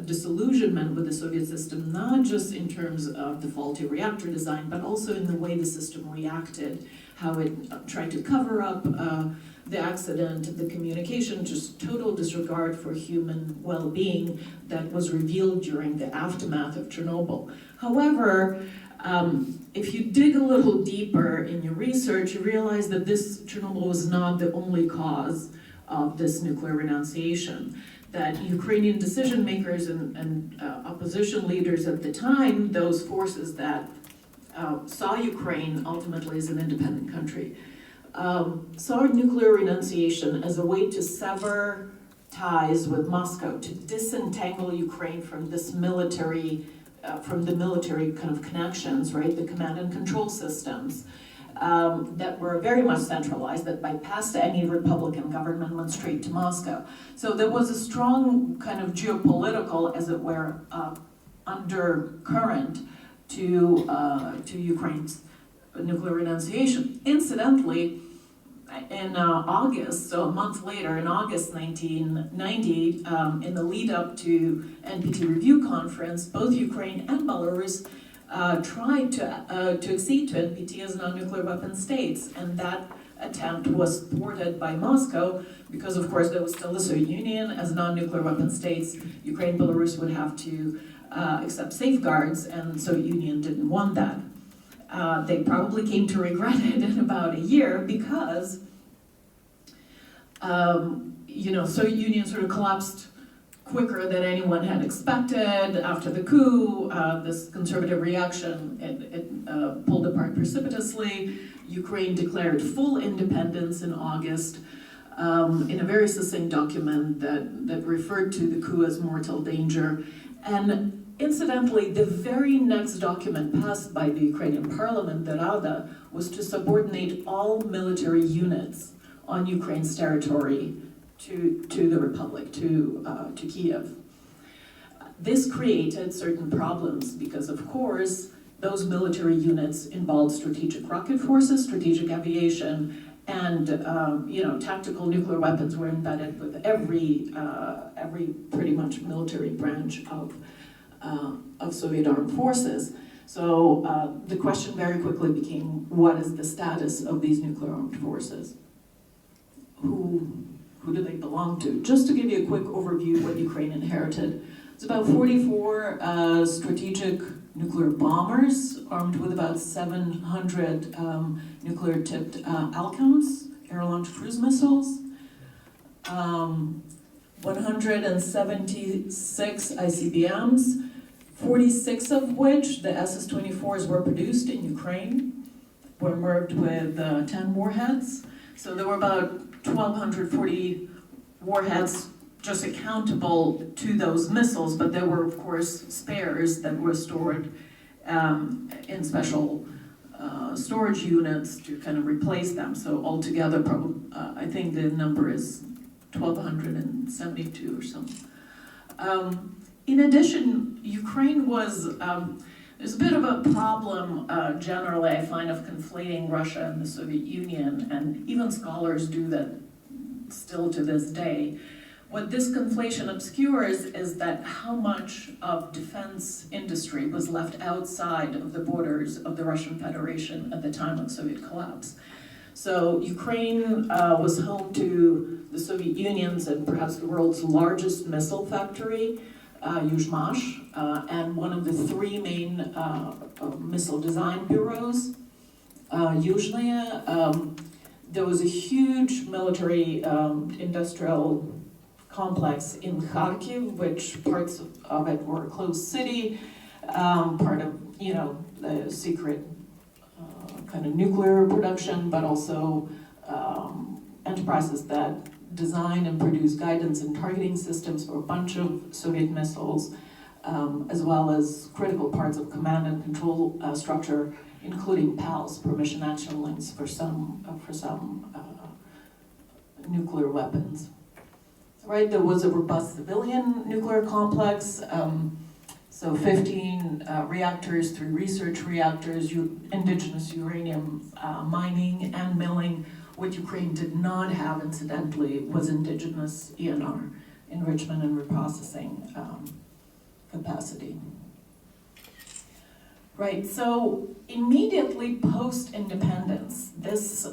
disillusionment with the Soviet system, not just in terms of the faulty reactor design, but also in the way the system reacted, how it tried to cover up the accident, the communication, just total disregard for human well-being that was revealed during the aftermath of Chernobyl. However, if you dig a little deeper in your research, you realize that this Chernobyl was not the only cause of this nuclear renunciation. That Ukrainian decision makers and opposition leaders at the time, those forces that saw Ukraine ultimately as an independent country, saw nuclear renunciation as a way to sever ties with Moscow, to disentangle Ukraine from this military, from the military kind of connections, right? The command and control systems that were very much centralized, that bypassed any Republican government, went straight to Moscow. So there was a strong kind of geopolitical, as it were, undercurrent to Ukraine's nuclear renunciation. Incidentally, in August, so a month later, in August 1990, in the lead up to NPT review conference, both Ukraine and Belarus tried to accede to NPT as non-nuclear weapon states, and that attempt was thwarted by Moscow because, of course, there was still the Soviet Union as non-nuclear weapon states. Ukraine and Belarus would have to accept safeguards, and the Soviet Union didn't want that. They probably came to regret it in about a year because, Soviet Union sort of collapsed quicker than anyone had expected after the coup. This conservative reaction, it pulled apart precipitously. Ukraine declared full independence in August in a very succinct document that referred to the coup as mortal danger. And incidentally, the very next document passed by the Ukrainian parliament, the Rada, was to subordinate all military units on Ukraine's territory to the Republic, to Kiev. This created certain problems because, of course, those military units involved strategic rocket forces, strategic aviation, and tactical nuclear weapons were embedded with every pretty much military branch of Soviet armed forces. So the question very quickly became, what is the status of these nuclear armed forces? Who do they belong to? Just to give you a quick overview of what Ukraine inherited. It's about 44 strategic nuclear bombers armed with about 700 nuclear-tipped Alcons, air-launched cruise missiles, 176 ICBMs, 46 of which, the SS-24s, were produced in Ukraine, were merged with 10 warheads. So there were about 1,240 warheads just accountable to those missiles, but there were, of course, spares that were stored in special storage units to kind of replace them. So altogether, I think the number is 1,272 or something. In addition, Ukraine was, there's a bit of a problem generally, I find, of conflating Russia and the Soviet Union, and even scholars do that still to this day. What this conflation obscures is that how much of defense industry was left outside of the borders of the Russian Federation at the time of Soviet collapse. So Ukraine was home to the Soviet Union's and perhaps the world's largest missile factory, Yuzhmash, and one of the three main missile design bureaus, Yuzhnya. There was a huge military industrial complex in Kharkiv, which parts of it were a closed city, part of the secret kind of nuclear production, but also enterprises that design and produce guidance and targeting systems for a bunch of Soviet missiles, as well as critical parts of command and control structure, including PALs, permission action links, for some nuclear weapons. Right, there was a robust civilian nuclear complex, so 15 reactors, 3 research reactors, indigenous uranium mining and milling. What Ukraine did not have, incidentally, was indigenous ENR, enrichment and reprocessing capacity. Right, so immediately post-independence, this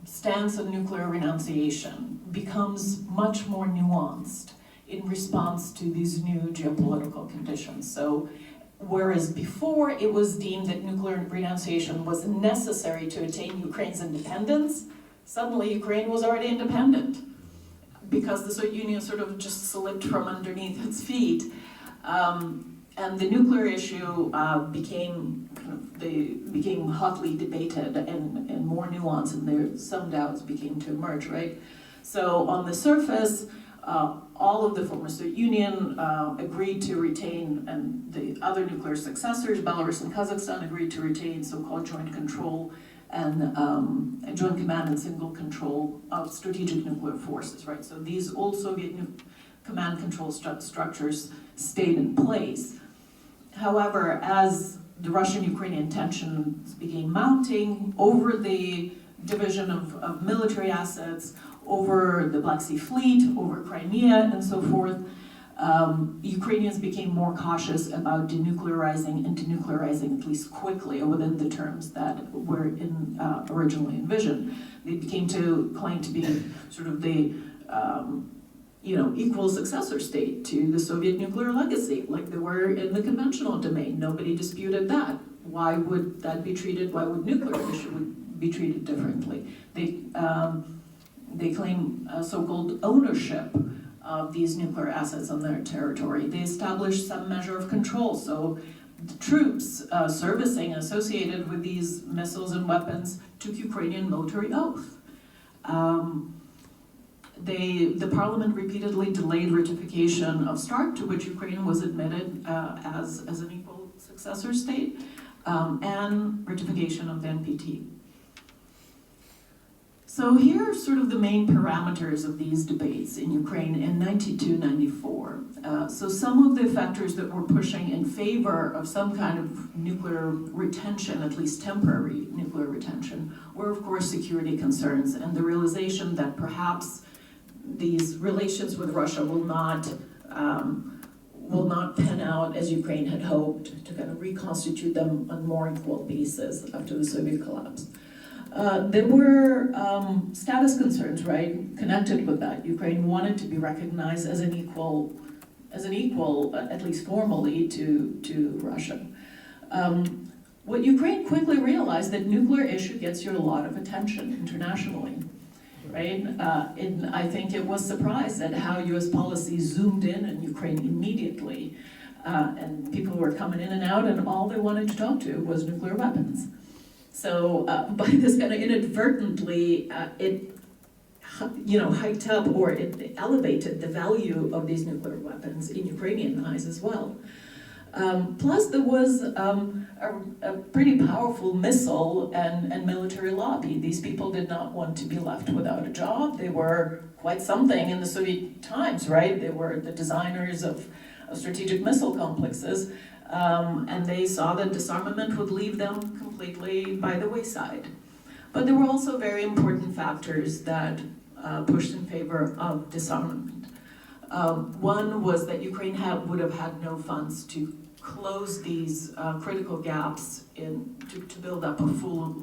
stance of nuclear renunciation becomes much more nuanced in response to these new geopolitical conditions. So Whereas before it was deemed that nuclear renunciation was necessary to attain Ukraine's independence, suddenly Ukraine was already independent because the Soviet Union sort of just slipped from underneath its feet. And the nuclear issue became hotly debated and more nuanced, and there some doubts began to emerge, right? So on the surface, all of the former Soviet Union agreed to retain, and the other nuclear successors, Belarus and Kazakhstan, agreed to retain so-called joint control and a joint command and single control of strategic nuclear forces, right? So these old Soviet command control structures stayed in place. However, as the Russian-Ukrainian tensions began mounting over the division of military assets, over the Black Sea Fleet, over Crimea, and so forth, Ukrainians became more cautious about denuclearizing and denuclearizing at least quickly or within the terms that were originally envisioned. They became to claim to be sort of the equal successor state to the Soviet nuclear legacy, like they were in the conventional domain. Nobody disputed that. Why would that be treated? Why would nuclear issue be treated differently? They claim so-called ownership of these nuclear assets on their territory. They established some measure of control. So the troops servicing associated with these missiles and weapons took Ukrainian military oath. The parliament repeatedly delayed ratification of START, to which Ukraine was admitted as an equal successor state, and ratification of the NPT. So here are sort of the main parameters of these debates in Ukraine in 92-94. So some of the factors that were pushing in favor of some kind of nuclear retention, at least temporary nuclear retention, were of course security concerns and the realization that perhaps these relations with Russia will not pan out as Ukraine had hoped, to kind of reconstitute them on more equal basis after the Soviet collapse. There were status concerns, right, connected with that. Ukraine wanted to be recognized as an equal, at least formally, to Russia. What Ukraine quickly realized that nuclear issue gets you a lot of attention internationally. Right? And I think it was surprised at how U.S. policy zoomed in Ukraine immediately. And people were coming in and out, and all they wanted to talk to was nuclear weapons. So by this kind of inadvertently, it hiked up, or it elevated the value of these nuclear weapons in Ukrainian eyes as well. Plus there was a pretty powerful missile and military lobby. These people did not want to be left without a job. They were quite something in the Soviet times, right? They were the designers of strategic missile complexes, and they saw that disarmament would leave them completely by the wayside. But there were also very important factors that pushed in favor of disarmament. One was that Ukraine would have had no funds to close these critical gaps to build up a full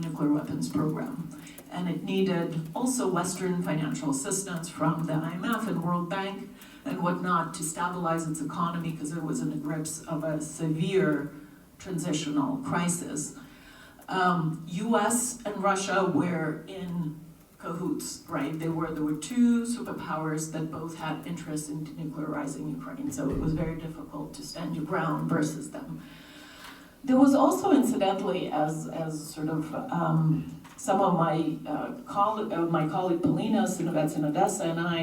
nuclear weapons program. And it needed also Western financial assistance from the IMF and World Bank and whatnot to stabilize its economy, because it was in the grips of a severe transitional crisis. US and Russia were in cahoots, right? There were two superpowers that both had interest in denuclearizing Ukraine, so it was very difficult to stand your ground versus them. There was also, incidentally, as sort of some of my colleague Polina Sinovets in Odessa and I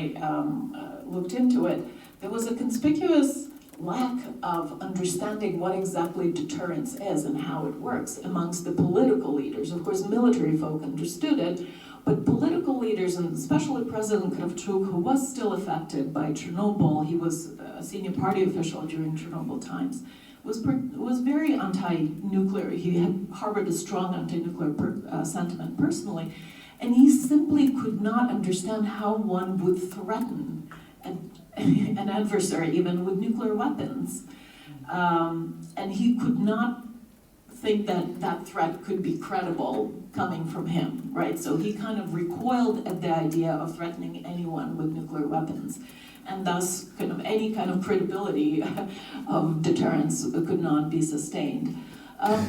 looked into it, there was a conspicuous lack of understanding what exactly deterrence is and how it works amongst the political leaders. Of course, military folk understood it, but political leaders, and especially President Kravchuk, who was still affected by Chernobyl, he was a senior party official during Chernobyl times, was very anti-nuclear. He had harbored a strong anti-nuclear sentiment personally, and he simply could not understand how one would threaten an adversary, even with nuclear weapons. And he could not think that that threat could be credible coming from him, right? So he kind of recoiled at the idea of threatening anyone with nuclear weapons. and thus kind of any kind of credibility of deterrence could not be sustained.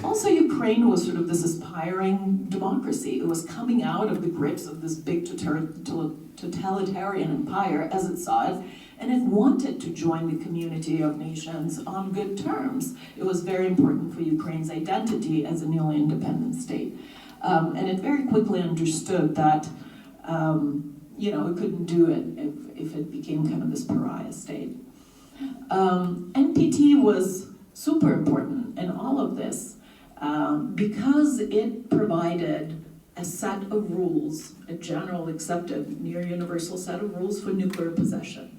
Also, Ukraine was sort of this aspiring democracy. It was coming out of the grips of this big totalitarian empire as it saw it, and it wanted to join the community of nations on good terms. It was very important for Ukraine's identity as a newly independent state. And it very quickly understood that it couldn't do it if it became kind of this pariah state. NPT was super important in all of this because it provided a set of rules, a general accepted, near universal set of rules for nuclear possession.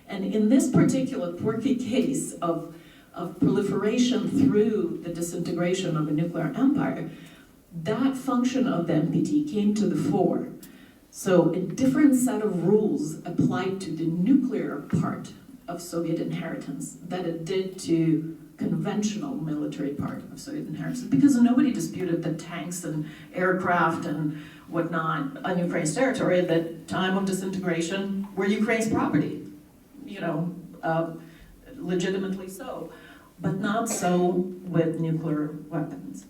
And in this particular quirky case of proliferation through the disintegration of a nuclear empire, that function of the NPT came to the fore. So a different set of rules applied to the nuclear part of Soviet inheritance that it did to conventional military part of Soviet inheritance, because nobody disputed that tanks and aircraft and whatnot on Ukraine's territory at the time of disintegration were Ukraine's property, legitimately so, but not so with nuclear weapons.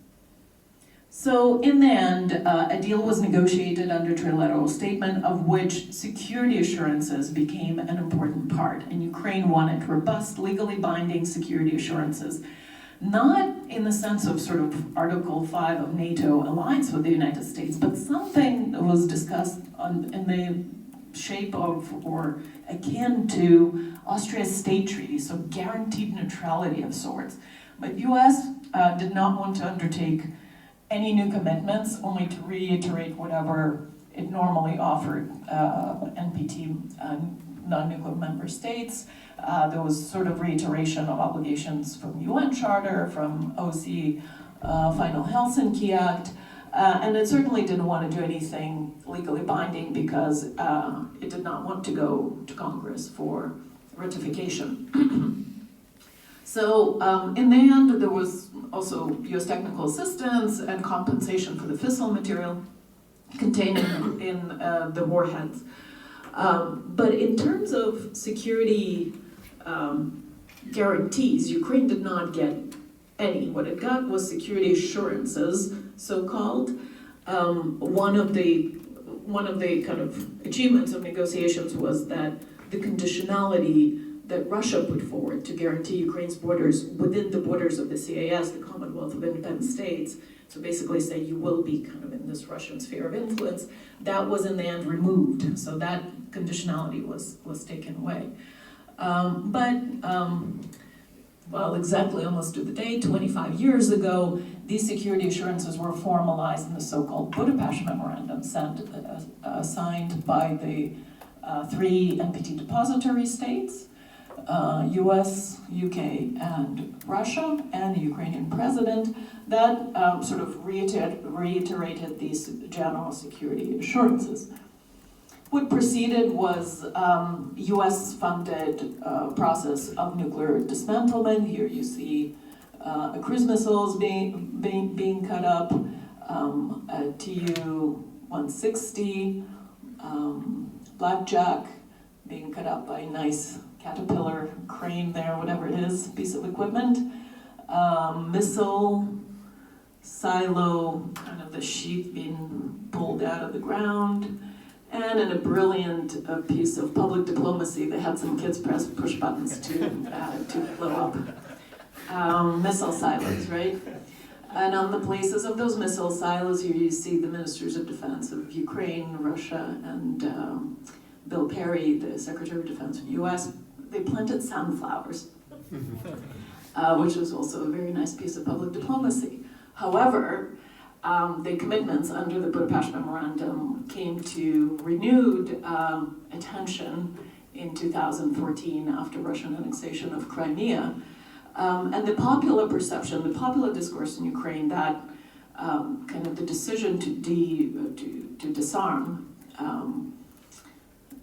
So in the end, a deal was negotiated under trilateral statement of which security assurances became an important part. And Ukraine wanted robust, legally binding security assurances, not in the sense of sort of Article 5 of NATO alliance with the United States, but something that was discussed in the shape of or akin to Austria's state treaty, so guaranteed neutrality of sorts. But US did not want to undertake any new commitments, only to reiterate whatever it normally offered NPT non-nuclear member states. There was sort of reiteration of obligations from UN Charter, from OC Final Helsinki Act, and it certainly didn't want to do anything legally binding because it did not want to go to Congress for ratification. So in the end, there was also US technical assistance and compensation for the fissile material contained in the warheads. But in terms of security guarantees, Ukraine did not get any. What it got was security assurances, so-called. One of the kind of achievements of negotiations was that the conditionality that Russia put forward to guarantee Ukraine's borders within the borders of the CAS, the Commonwealth of Independent States, so basically say you will be kind of in this Russian sphere of influence, that was in the end removed. So that conditionality was taken away. Well, exactly almost to the day, 25 years ago, these security assurances were formalized in the so-called Budapest Memorandum signed by the 3 NPT depository states, US, UK, and Russia, and the Ukrainian president, that sort of reiterated these general security assurances. What preceded was US-funded process of nuclear dismantlement. Here you see cruise missiles being cut up, Tu-160, Blackjack being cut up by a nice Caterpillar crane there, whatever it is, piece of equipment. Missile silo, kind of the sheath being pulled out of the ground. And in a brilliant piece of public diplomacy, they had some kids press push buttons to blow up missile silos, right? And on the places of those missile silos, here you see the ministers of defense of Ukraine, Russia, and Bill Perry, the Secretary of Defense of the US. They planted sunflowers, which was also a very nice piece of public diplomacy. However, the commitments under the Budapest Memorandum came to renewed attention in 2014 after Russian annexation of Crimea. And the popular perception, the popular discourse in Ukraine that kind of the decision to disarm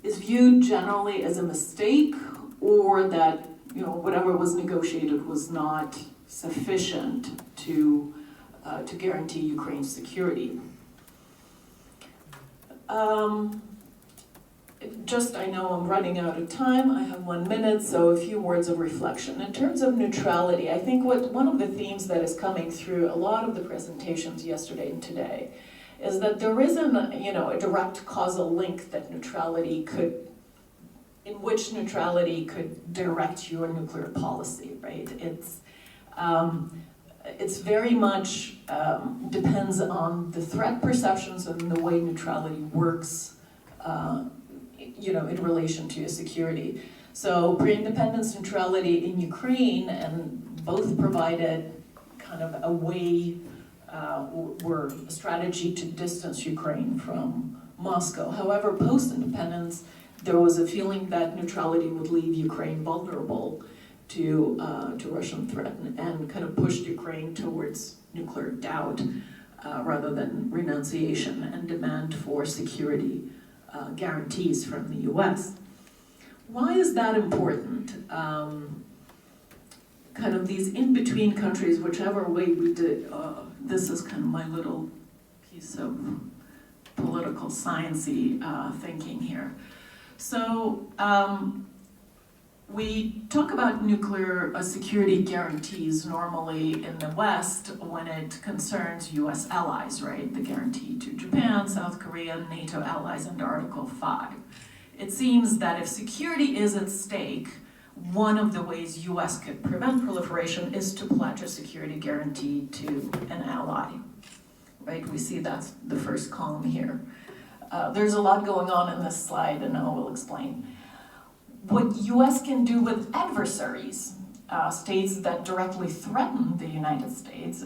is viewed generally as a mistake, or that whatever was negotiated was not sufficient to guarantee Ukraine's security. I know I'm running out of time. I have 1 minute, so a few words of reflection. In terms of neutrality, I think one of the themes that is coming through a lot of the presentations yesterday and today is that there isn't a direct causal link that in which neutrality could direct your nuclear policy, right? It's very much depends on the threat perceptions and the way neutrality works, in relation to your security. So pre-independence neutrality in Ukraine, and both provided kind of a way or a strategy to distance Ukraine from Moscow. However, post-independence, there was a feeling that neutrality would leave Ukraine vulnerable to Russian threat and kind of pushed Ukraine towards nuclear doubt rather than renunciation and demand for security guarantees from the US. Why is that important? Kind of these in-between countries, whichever way we did, this is kind of my little piece of political sciencey thinking here. So we talk about nuclear security guarantees normally in the West when it concerns US allies, right? The guarantee to Japan, South Korea, NATO allies under Article 5. It seems that if security is at stake, one of the ways US could prevent proliferation is to pledge a security guarantee to an ally, right? We see that's the first column here. There's a lot going on in this slide, and I will explain. What US can do with adversaries, states that directly threaten the United States,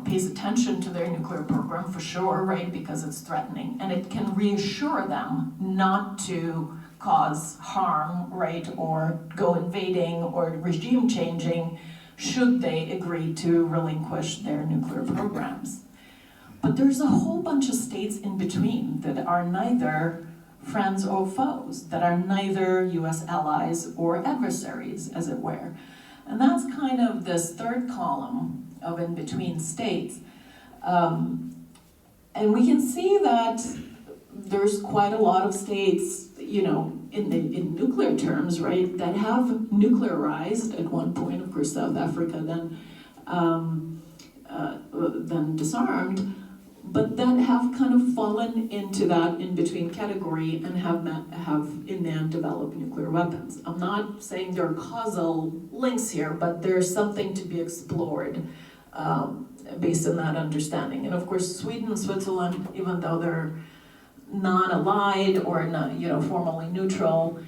pays attention to their nuclear program for sure, right, because it's threatening, and it can reassure them not to cause harm, right, or go invading or regime changing should they agree to relinquish their nuclear programs. But there's a whole bunch of states in between that are neither friends or foes, that are neither US allies or adversaries, as it were. And that's kind of this third column of in-between states. And we can see that there's quite a lot of states, in nuclear terms, right, that have nuclearized at one point, of course, South Africa, then disarmed, but that have kind of fallen into that in-between category and have in the end developed nuclear weapons. I'm not saying there are causal links here, but there's something to be explored based on that understanding. And of course, Sweden and Switzerland, even though they're non-allied or not, formally neutral,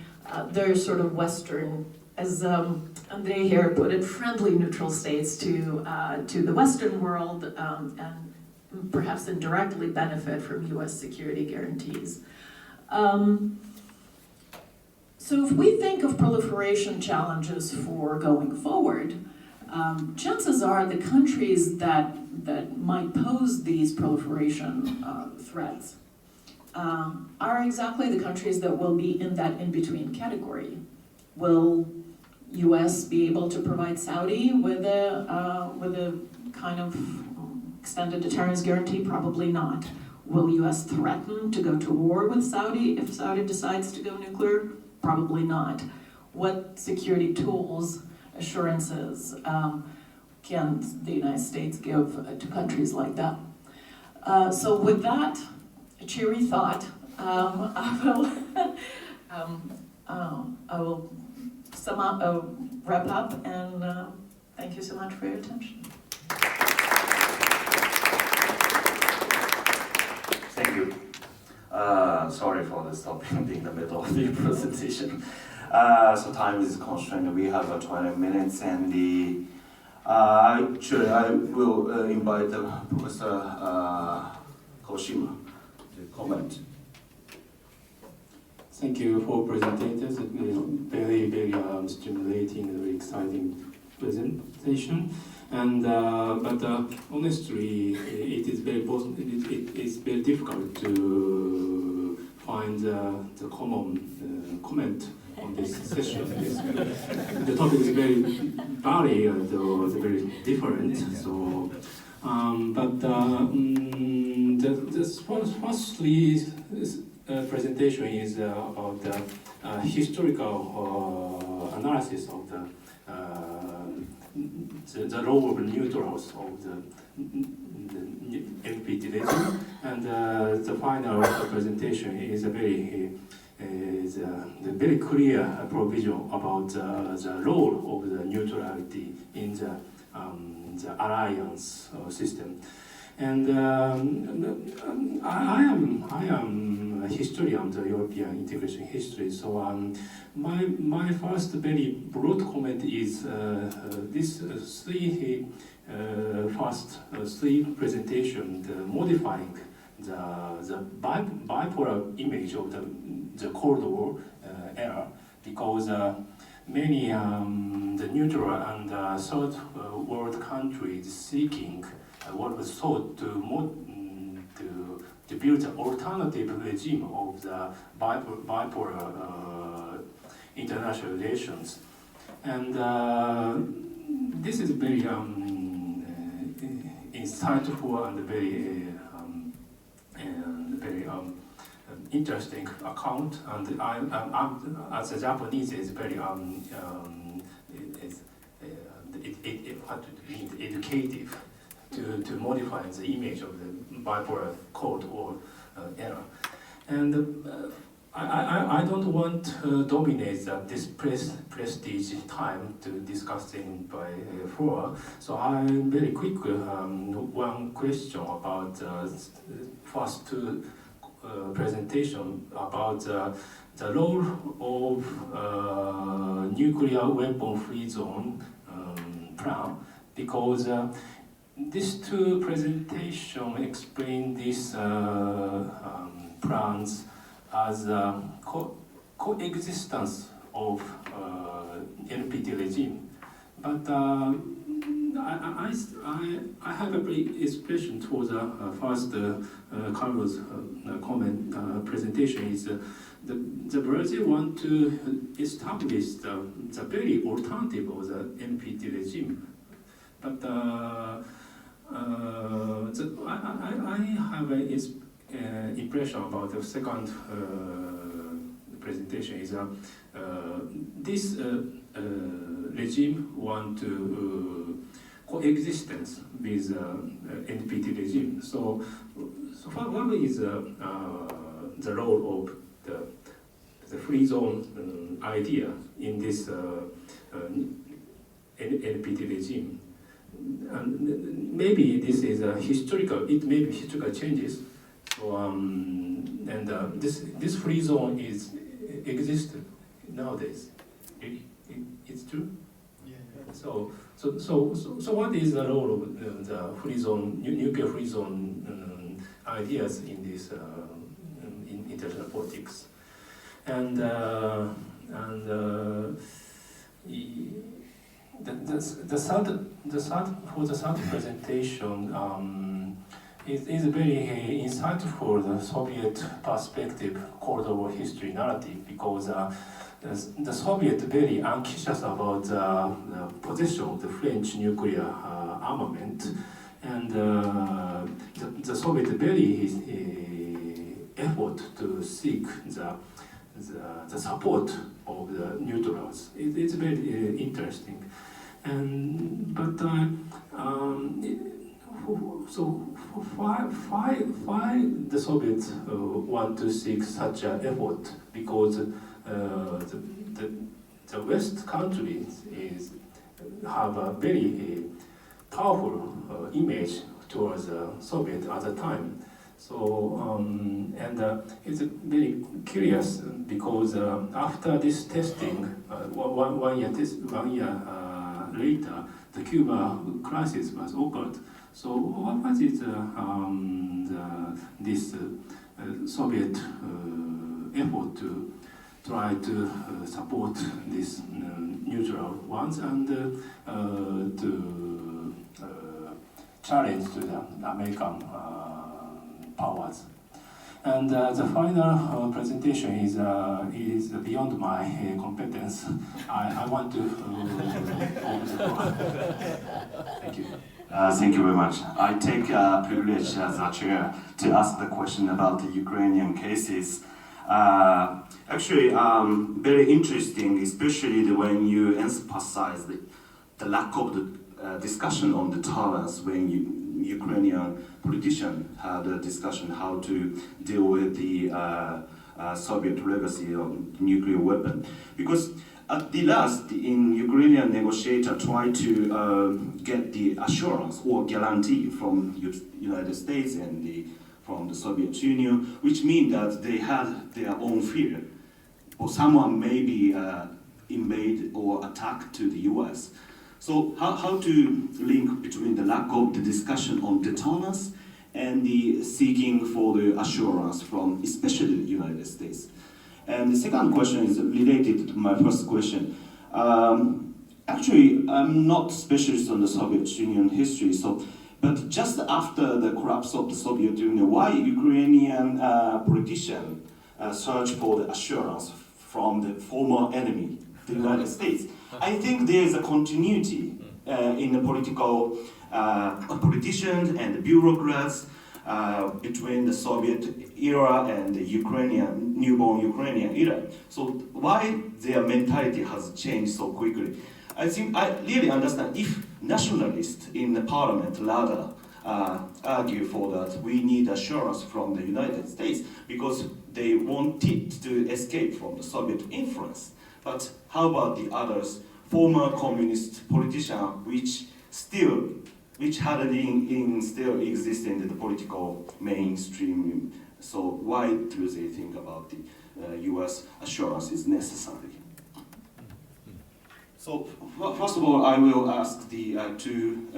they're sort of Western, as Andrey here put it, friendly neutral states to the Western world, and perhaps indirectly benefit from US security guarantees. So if we think of proliferation challenges for going forward, chances are the countries that might pose these proliferation threats are exactly the countries that will be in that in-between category. Will US be able to provide Saudi with a kind of extended deterrence guarantee? Probably not. Will US threaten to go to war with Saudi if Saudi decides to go nuclear? Probably not. What security tools, assurances can the United States give to countries like that? So with that, a cheery thought, I will wrap up, and thank you so much for your attention. Thank you. Sorry for the stopping in the middle of the presentation. So time is constrained. We have 20 minutes, and actually I will invite Professor Koshima to comment. Thank you for presenting this very, very stimulating, very exciting presentation. And but honestly, it is very it's very difficult to find the common comment on this session. The topic is very varied or very different. So, firstly, presentation is about the historical analysis of the role of neutrals of the NPT regime, and the final presentation is a very clear provision about the role of the neutrality in the alliance system. And I am a historian of the European integration history, so my first very broad comment is this three presentation, modifying the bipolar image of the Cold War era, because many the neutral and third world countries seeking what was thought to build an alternative regime of the bipolar international relations. And this is very insightful and very interesting account. And I'm as a Japanese, it's very educative to modify the image of the bipolar Cold War era. And I don't want to dominate this prestige time to discussing by floor. So I'm very quick one question about first two presentation about the role of nuclear weapon-free zone plan, because these two presentations explain these plans as coexistence of NPT regime. But I have a expression for the first Carlo's comment presentation is the Brazil want to establish the very alternative of the NPT regime. But I have an impression about the second presentation is this regime want to coexistence with NPT regime. So what is the role of the free zone idea in this NPT regime? And maybe this is it may be historical changes. So this free zone exists nowadays. It's true. Yeah. So what is the role of the free zone, nuclear free zone ideas in this in international politics, and the third presentation is very insightful, the Soviet perspective, Cold War history narrative, because the Soviet very anxious about the possession of the French nuclear armament, and the Soviet very effort to seek the support of the neutrals. It's very interesting, so why the Soviets want to seek such an effort? Because the West countries have a very powerful image towards the Soviet at the time. So it's very curious because after this testing, one year later, the Cuba crisis was occurred. So what was it? This Soviet effort to try to support these neutral ones and to challenge to the American powers. And the final presentation is beyond my competence. I want to open the floor. Thank you. Thank you very much. I take privilege as a chair to ask the question about the Ukrainian cases. Actually, very interesting, especially when you emphasize the lack of the discussion on the tolerance when Ukrainian politicians had a discussion how to deal with the Soviet legacy of nuclear weapon. Because at the last, in Ukrainian negotiator tried to get the assurance or guarantee from United States and from the Soviet Union, which means that they had their own fear, or someone maybe invade or attack to the US. So how to link between the lack of the discussion on the tolerance and the seeking for the assurance from especially the United States. And the second question is related to my first question. Actually, I'm not specialist on the Soviet Union history, but just after the collapse of the Soviet Union, why Ukrainian politicians search for the assurance from the former enemy, the United States? I think there is a continuity in the political politicians and the bureaucrats between the Soviet era and the newborn Ukrainian era. So why their mentality has changed so quickly? I think I really understand if nationalists in the parliament rather argue for that we need assurance from the United States because they wanted to escape from the Soviet influence. But how about the others, former communist politicians which had still exist in the political mainstream? So why do they think about the US assurance is necessary? So first of all, I will ask the two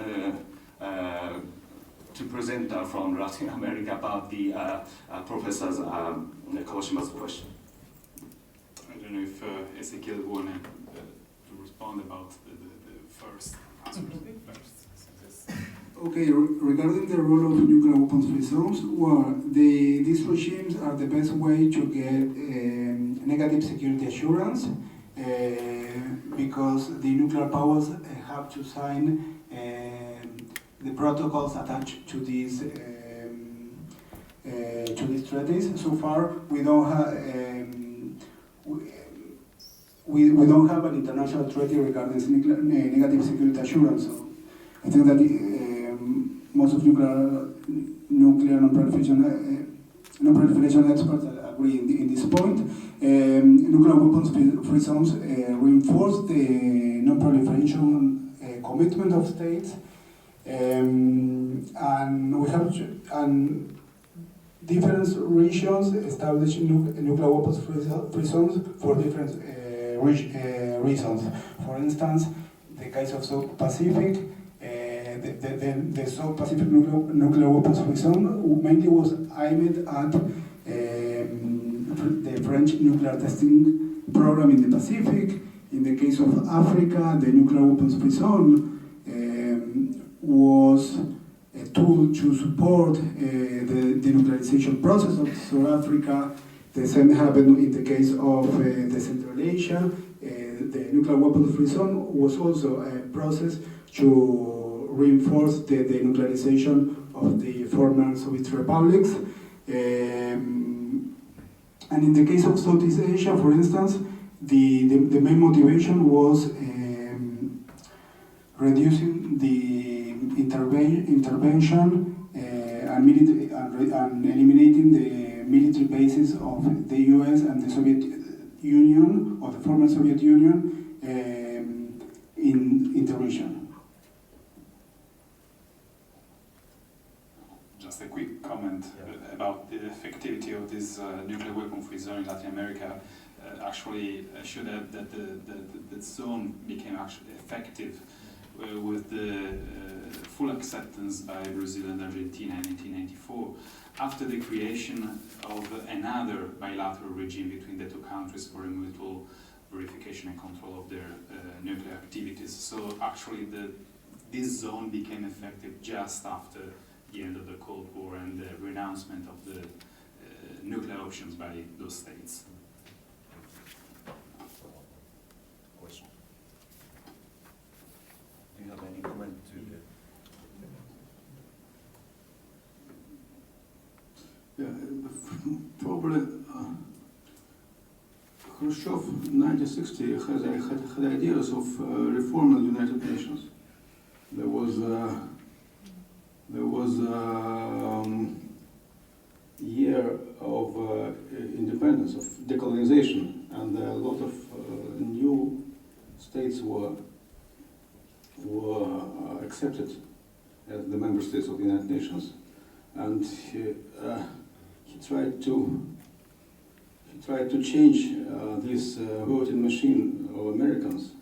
presenters from Latin America about the Professor Kawashima's question. I don't know if Exequiel wanted to respond about the first answer first. Okay, regarding the role of nuclear weapons-free zones, well, these regimes are the best way to get negative security assurance because the nuclear powers have to sign the protocols attached to these treaties. So far, we don't have we don't have an international treaty regarding negative security assurance. So I think that most of nuclear non-proliferation experts agree in this point. Nuclear weapons-free zones reinforce the non-proliferation commitment of states, and we have different regions establishing nuclear weapons-free zones for different reasons. For instance, the case of South Pacific. The South Pacific nuclear weapons-free zone mainly was aimed at the French nuclear testing program in the Pacific. In the case of Africa, the nuclear weapons-free zone was a tool to support the denuclearization process of South Africa. The same happened in the case of the Central Asia. The nuclear weapons-free zone was also a process to reinforce the denuclearization of the former Soviet republics. And in the case of Southeast Asia, for instance, the main motivation was reducing the intervention and eliminating the military bases of the US and the Soviet Union, or the former Soviet Union, in the region. Just a quick comment about the effectivity of this nuclear weapon-free zone in Latin America. Actually, I should add that the zone became actually effective with the full acceptance by Brazil and Argentina in 1994, after the creation of another bilateral regime between the two countries for a mutual verification and control of their nuclear activities. So actually, this zone became effective just after the end of the Cold War and the renouncement of the nuclear options by those states. Question. Do you have any comment to the? Yeah, probably Khrushchev in 1960 had ideas of reforming the United Nations. There was year of independence, of decolonization, and a lot of new states were accepted as the member states of the United Nations, and he tried to change this voting machine of Americans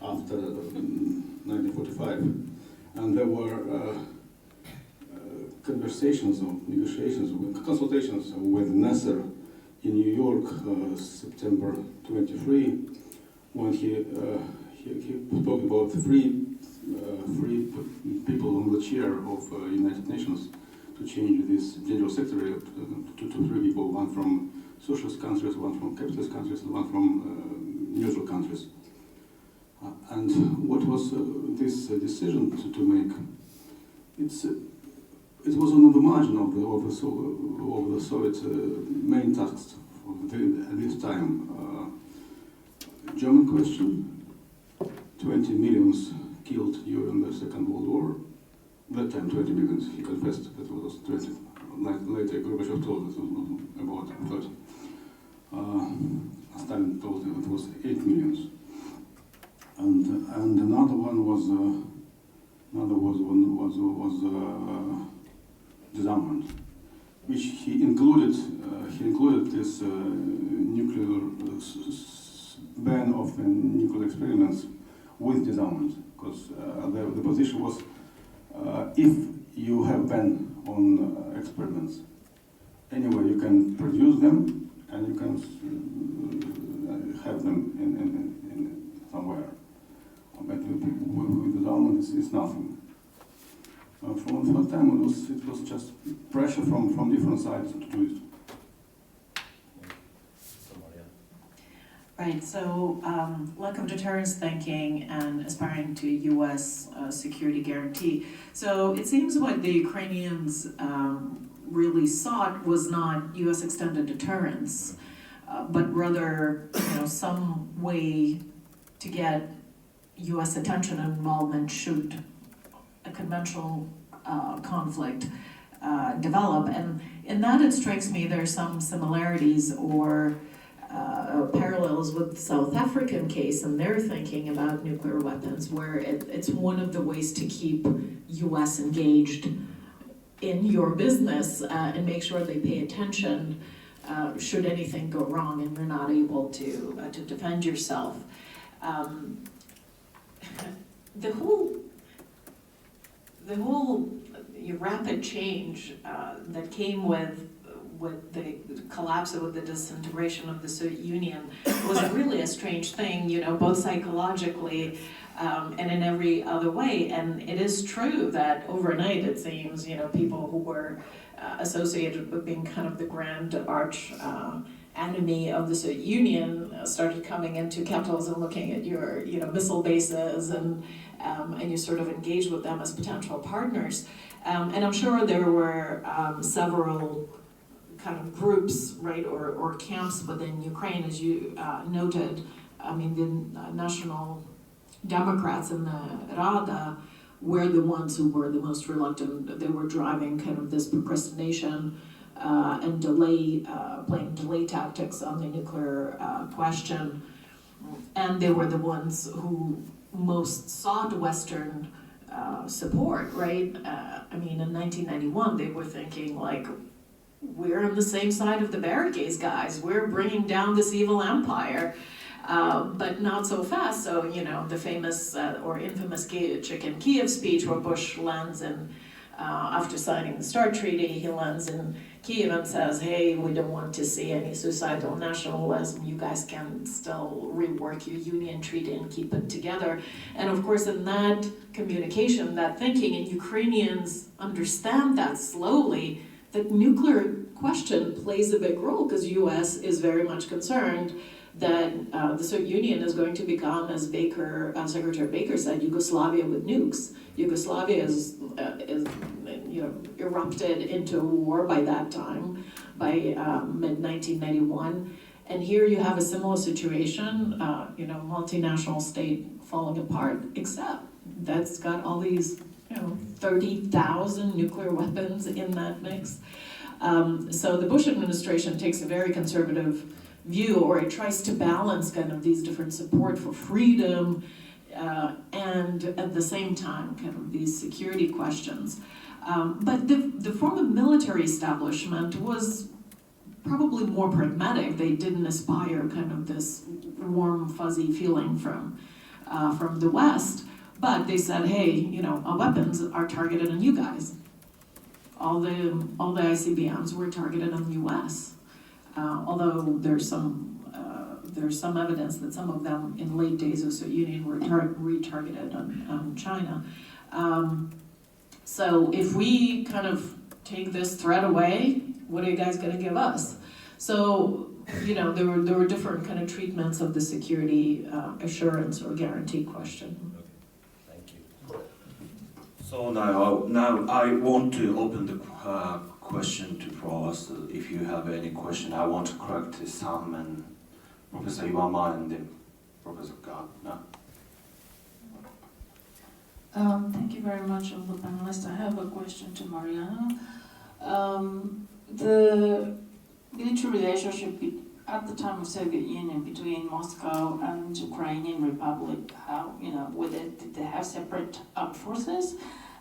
after 1945, and there were conversations or negotiations, consultations with Nasser in New York, September 23, when he spoke about free people on the chair of United Nations to change this general secretary to three people, one from socialist countries, one from capitalist countries, and one from neutral countries. And what was this decision to make? It was on the margin of the Soviet main tasks at this time. German question, 20 millions killed during the Second World War. That time 20 millions, he confessed that it was 20. Later Gorbachev told us it was about 30. Stalin told him it was 8 millions. And another one was disarmament, which he included this nuclear ban of the nuclear experiments with disarmament, because the position was if you have ban on experiments, anyway you can produce them and you can have them in somewhere, but with disarmament it's nothing. From the first time it was just pressure from different sides to do it. Right, so lack of deterrence thinking and aspiring to U.S. security guarantee. So it seems what the Ukrainians really sought was not U.S. extended deterrence, but rather some way to get U.S. attention and involvement should a conventional conflict develop. And in that it strikes me there are some similarities or parallels with the South African case and their thinking about nuclear weapons, where it's one of the ways to keep U.S. engaged in your business and make sure they pay attention should anything go wrong and you're not able to defend yourself. The whole rapid change that came with the collapse of the disintegration of the Soviet Union was really a strange thing, both psychologically and in every other way. And it is true that overnight, it seems, people who were associated with being kind of the grand arch enemy of the Soviet Union started coming into capitalism, looking at your missile bases, and you sort of engaged with them as potential partners. And I'm sure there were several kind of groups, right, or camps within Ukraine, as you noted. I mean, the National Democrats and the Rada were the ones who were the most reluctant. They were driving kind of this procrastination and playing delay tactics on the nuclear question. And they were the ones who most sought Western support, right? I mean, in 1991, they were thinking, like, we're on the same side of the barricades, guys. We're bringing down this evil empire, but not so fast. So, the famous or infamous Chicken Kiev speech where Bush lands in, after signing the START Treaty, he lands in Kiev and says, hey, we don't want to see any suicidal nationalism. You guys can still rework your union treaty and keep it together. And of course, in that communication, that thinking, and Ukrainians understand that slowly, the nuclear question plays a big role because U.S. is very much concerned that the Soviet Union is going to become, as Secretary Baker said, Yugoslavia with nukes. Yugoslavia is erupted into war by that time, by mid-1991, And here you have a similar situation, multinational state falling apart, except that's got all these, 30,000 nuclear weapons in that mix. So the Bush administration takes a very conservative view, or it tries to balance kind of these different support for freedom and at the same time kind of these security questions. But the former military establishment was probably more pragmatic. They didn't aspire kind of this warm, fuzzy feeling from the West, but they said, hey, our weapons are targeted on you guys. All the ICBMs were targeted on the U.S. Although there's some evidence that some of them in late days of the Soviet Union were retargeted on China. So if we kind of take this threat away, what are you guys going to give us? So, there were different kind of treatments of the security assurance or guarantee question. Thank you. So now I want to open the question to Provost. If you have any question, I want to correct some, and Professor Ivama and then Professor Gardner. Thank you very much, all the panelists. I have a question to Mariana. The military relationship at the time of Soviet Union between Moscow and Ukrainian Republic, did they have separate armed forces?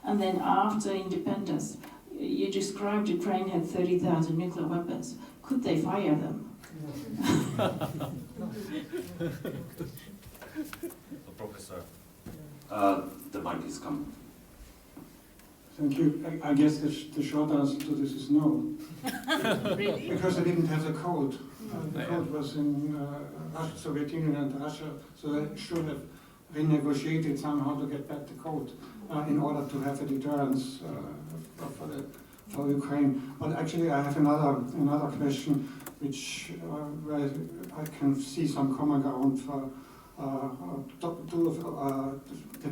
And then after independence, you described Ukraine had 30,000 nuclear weapons. Could they fire them? The professor. The mic is coming. Thank you. I guess the short answer to this is no. Really? Because they didn't have the code. The code was in Russia, Soviet Union and Russia, so they should have renegotiated somehow to get back the code in order to have a deterrence for Ukraine. But actually I have another question which where I can see some common ground for the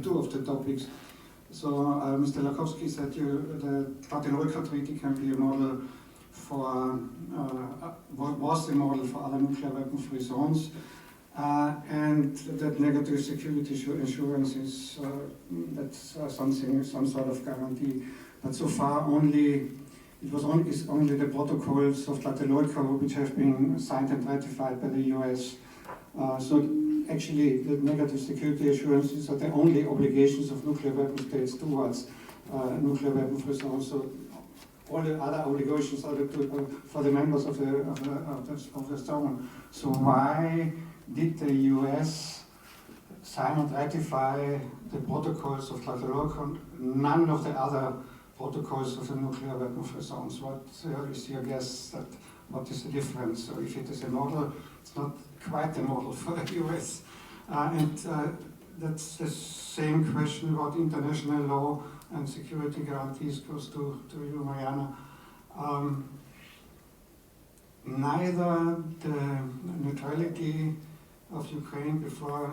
two of the topics. So Mr. Lacovsky said the Tlatelolco Treaty can be a model for, was the model for other nuclear weapon-free zones, and that negative security assurance is that's some sort of guarantee. But so far it's only the protocols of Tlatelolco which have been signed and ratified by the US. So actually, the negative security assurances are the only obligations of nuclear weapon states towards nuclear weapon-free zones. So all the other obligations are for the members of the zone. So why did the US sign and ratify the protocols of Tlatelolco, none of the other protocols of the nuclear weapon-free zones? What is your guess that what is the difference? So if it is a model, it's not quite a model for the US. That's the same question about international law and security guarantees goes to you, Mariana. Neither the neutrality of Ukraine before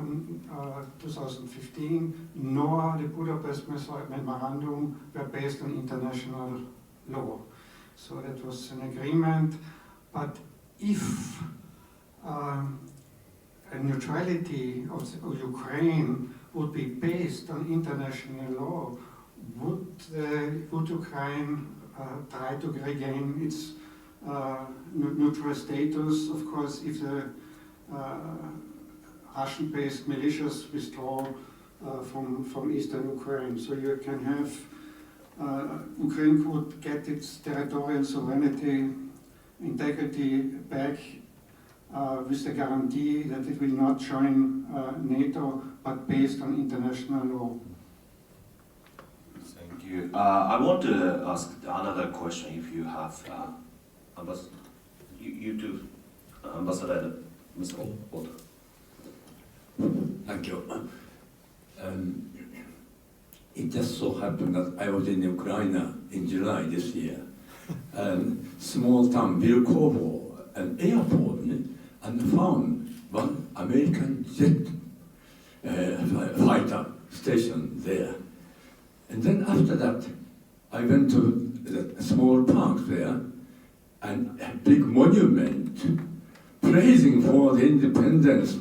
2015 nor the Budapest Memorandum were based on international law. So that was an agreement, but if a neutrality of Ukraine would be based on international law, would Ukraine try to regain its neutral status? Of course, if the Russian-based militias withdraw from eastern Ukraine, so you can have Ukraine could get its territorial sovereignty, integrity back with the guarantee that it will not join NATO, but based on international law. Thank you. I want to ask another question if you have. You too, Ambassador Mr. Otter. Thank you. It just so happened that I was in Ukraine in July this year. Small town Vilkovo, an airport, and found one American jet fighter stationed there. And then after that, I went to the small park there, and a big monument praising for the independence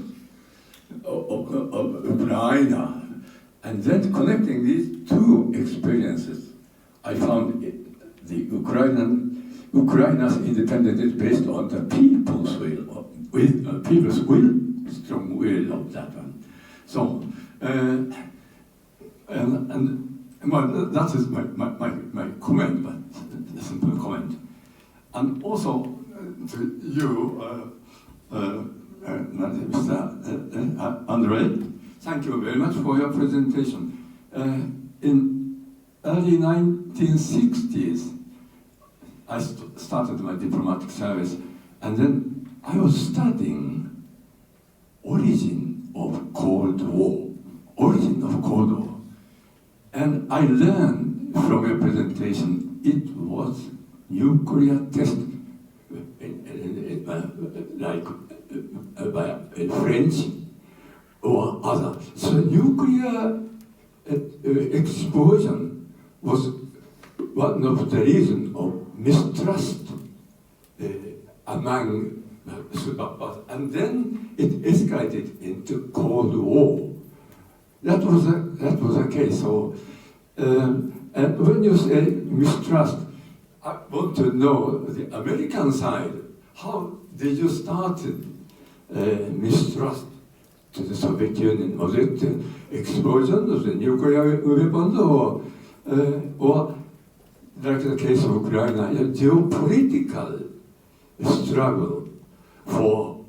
of Ukraine, and then connecting these two experiences, I found the Ukraine's independence is based on the people's will, people's will, strong will of that one. So, well, that is my comment, but a simple comment. And also to you, Mr. Andrey, thank you very much for your presentation. In early 1960s, I started my diplomatic service, and then I was studying origin of Cold War, and I learned from your presentation it was nuclear test, like by French or other. So nuclear explosion was one of the reasons of mistrust among superpowers, and then it escalated into Cold War. That was the case. So, and when you say mistrust, I want to know the American side. How did you start mistrust to the Soviet Union? Was it explosion of the nuclear weapons, or like the case of Ukraine, a geopolitical struggle for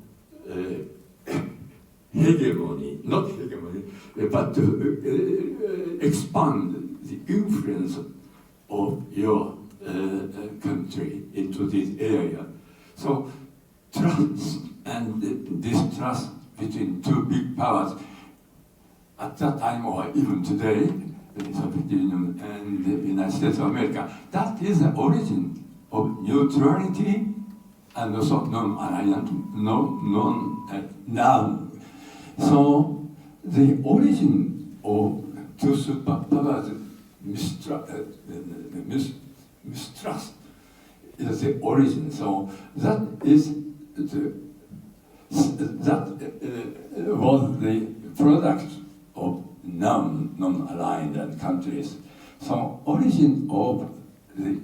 hegemony, not hegemony, but to expand the influence of your country into this area. So trust and distrust between two big powers at that time or even today, the Soviet Union and the United States of America, that is the origin of neutrality and also non-alignment, now. So the origin of two superpowers mistrust is the origin. So that is was the product of non-aligned countries. So origin of the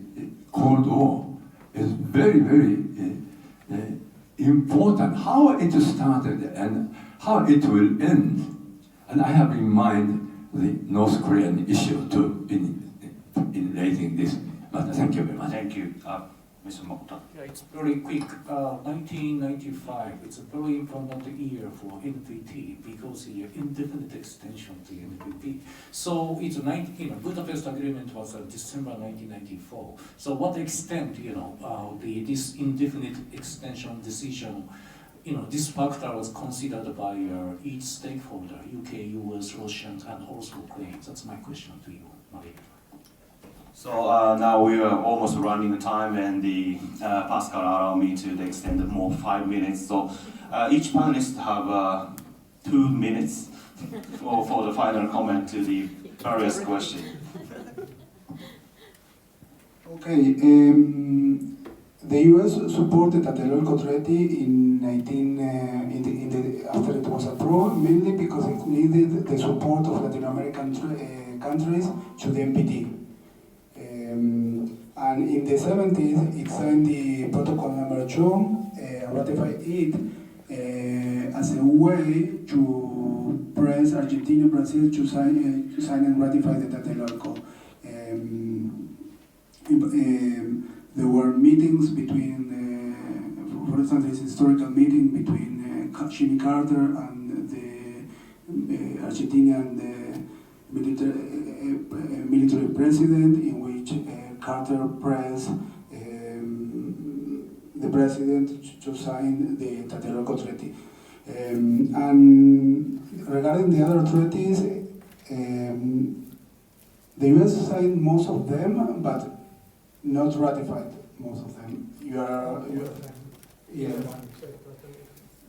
Cold War is very, very important. How it started and how it will end. And I have in mind the North Korean issue too in raising this matter. Thank you very much. Thank you. Mr. Mokta. Yeah, it's very quick. 1995, it's a very important year for NPT because the indefinite extension to NPT. So it's Budapest Agreement was December 1994. So what extent, this indefinite extension decision, this factor was considered by each stakeholder, UK, US, Russians, and also Ukraine. That's my question to you, Maria. So now we are almost running the time, and Pascal allowed me to extend it more 5 minutes. So each panelist have 2 minutes for the final comment to the various questions. Okay, the US supported Tlatelolco Treaty after it was approved, mainly because it needed the support of Latin American countries to the NPT. And in the 70s, it signed the Protocol number 2, ratified it as a way to press Argentina and Brazil to sign and ratify the Tlatelolco. There were meetings between, for instance, this historical meeting between Jimmy Carter and the Argentinian military president, in which Carter pressed the president to sign the Tlatelolco Treaty. And regarding the other treaties, the US signed most of them, but not ratified most of them.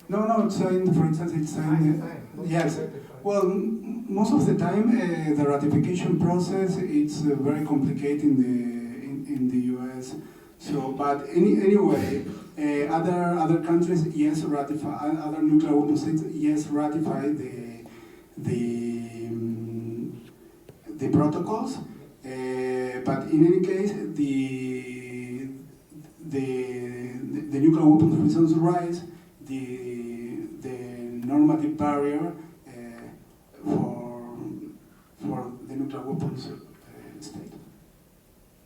No, it's signed, for instance, it's signed, yes. Well, most of the time, the ratification process, it's very complicated in the US. So, but anyway, Other countries, yes, ratify. Other nuclear weapon states, yes, ratify the protocols. But in any case, the nuclear weapons reasons rise, the normative barrier for the nuclear weapons state.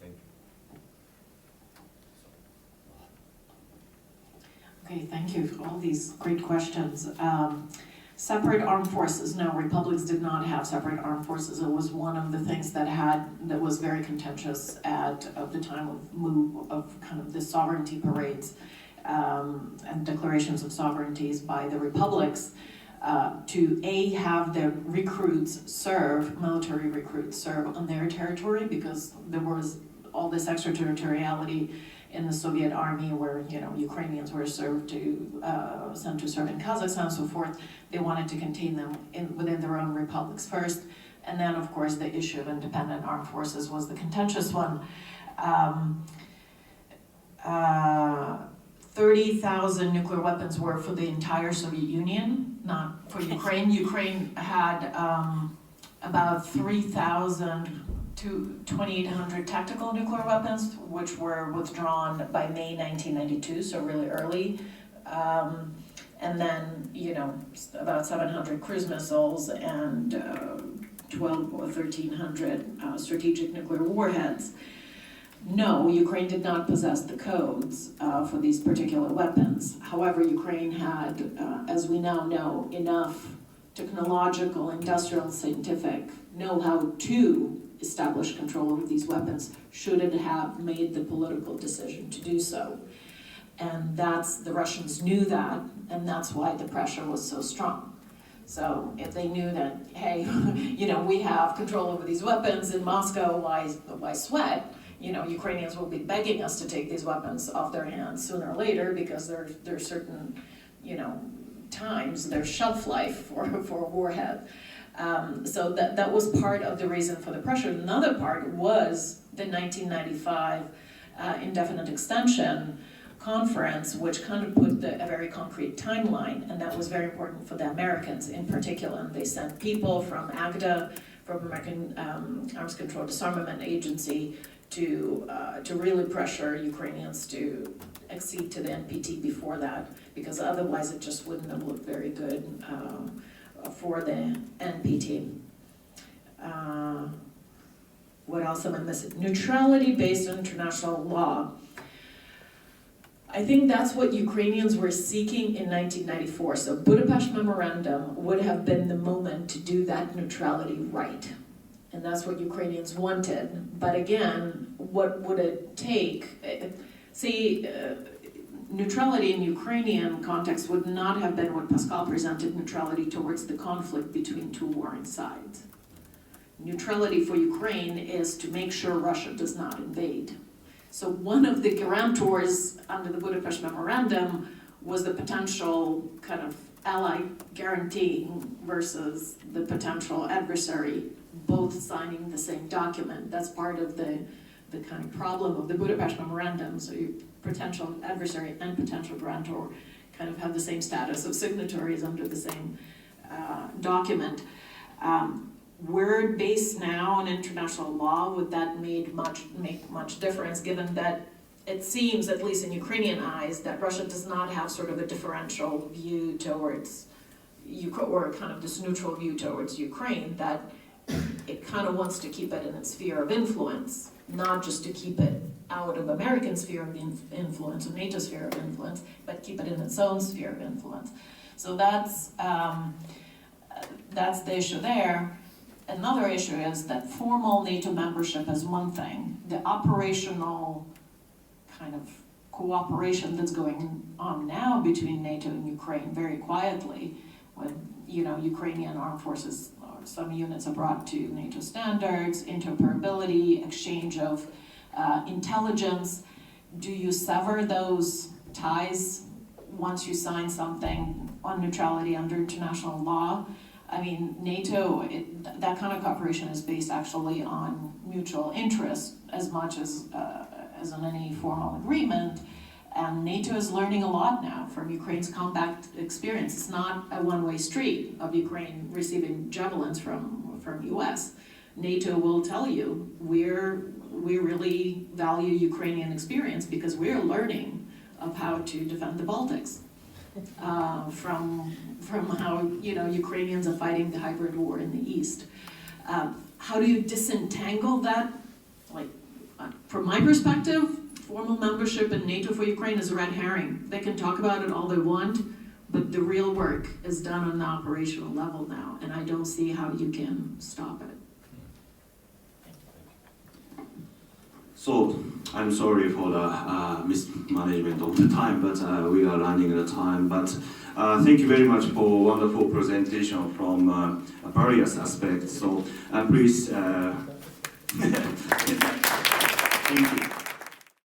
Thank you. Okay, thank you for all these great questions. Separate armed forces. No, republics did not have separate armed forces. It was one of the things that was very contentious at the time of kind of the sovereignty parades and declarations of sovereignties by the republics. To have their military recruits serve on their territory, because there was all this extraterritoriality in the Soviet army where, Ukrainians were sent to serve in Kazakhstan and so forth. They wanted to contain them within their own republics first. And then, of course, the issue of independent armed forces was the contentious one. 30,000 nuclear weapons were for the entire Soviet Union, not for Ukraine. Ukraine had about 3,000 to 2,800 tactical nuclear weapons, which were withdrawn by May 1992, so really early. And then, about 700 cruise missiles and 12 or 1,300 strategic nuclear warheads. No, Ukraine did not possess the codes for these particular weapons. However, Ukraine had, as we now know, enough technological, industrial, scientific know-how to establish control over these weapons, should it have made the political decision to do so. And the Russians knew that, and that's why the pressure was so strong. So if they knew that, hey, we have control over these weapons in Moscow, why sweat? Ukrainians will be begging us to take these weapons off their hands sooner or later, because there's certain, times, there's shelf life for a warhead. So that was part of the reason for the pressure. Another part was the 1995 indefinite extension conference, which kind of put a very concrete timeline, and that was very important for the Americans in particular. And they sent people from AGDA, from American Arms Control Disarmament Agency, to really pressure Ukrainians to accede to the NPT before that, because otherwise it just wouldn't have looked very good for the NPT. What else am I missing? Neutrality based on international law. I think that's what Ukrainians were seeking in 1994. So Budapest Memorandum would have been the moment to do that neutrality right. And that's what Ukrainians wanted. But again, what would it take? Neutrality in Ukrainian context would not have been what Pascal presented, neutrality towards the conflict between two warring sides. Neutrality for Ukraine is to make sure Russia does not invade. So one of the guarantors under the Budapest Memorandum was the potential kind of ally guaranteeing versus the potential adversary, both signing the same document. That's part of the kind of problem of the Budapest Memorandum. So your potential adversary and potential grantor kind of have the same status of signatories under the same document. We're based now on international law. Would that make much difference, given that it seems, at least in Ukrainian eyes, that Russia does not have sort of a differential view towards Ukraine, or kind of this neutral view towards Ukraine, that it kind of wants to keep it in its sphere of influence, not just to keep it out of American sphere of influence or NATO sphere of influence, but keep it in its own sphere of influence. So that's the issue there. Another issue is that formal NATO membership is one thing. The operational kind of cooperation that's going on now between NATO and Ukraine, very quietly, when Ukrainian armed forces, or some units are brought to NATO standards, interoperability, exchange of intelligence. Do you sever those ties once you sign something on neutrality under international law? I mean, NATO, that kind of cooperation is based actually on mutual interest as much as on any formal agreement. And NATO is learning a lot now from Ukraine's combat experience. It's not a one-way street of Ukraine receiving javelins from US. NATO will tell you we really value Ukrainian experience because we're learning of how to defend the Baltics from how Ukrainians are fighting the hybrid war in the East. How do you disentangle that? Like, from my perspective, formal membership in NATO for Ukraine is a red herring. They can talk about it all they want, but the real work is done on the operational level now, and I don't see how you can stop it. So, I'm sorry for the mismanagement of the time, but we are running out of time. But thank you very much for a wonderful presentation from various aspects. So, please, thank you.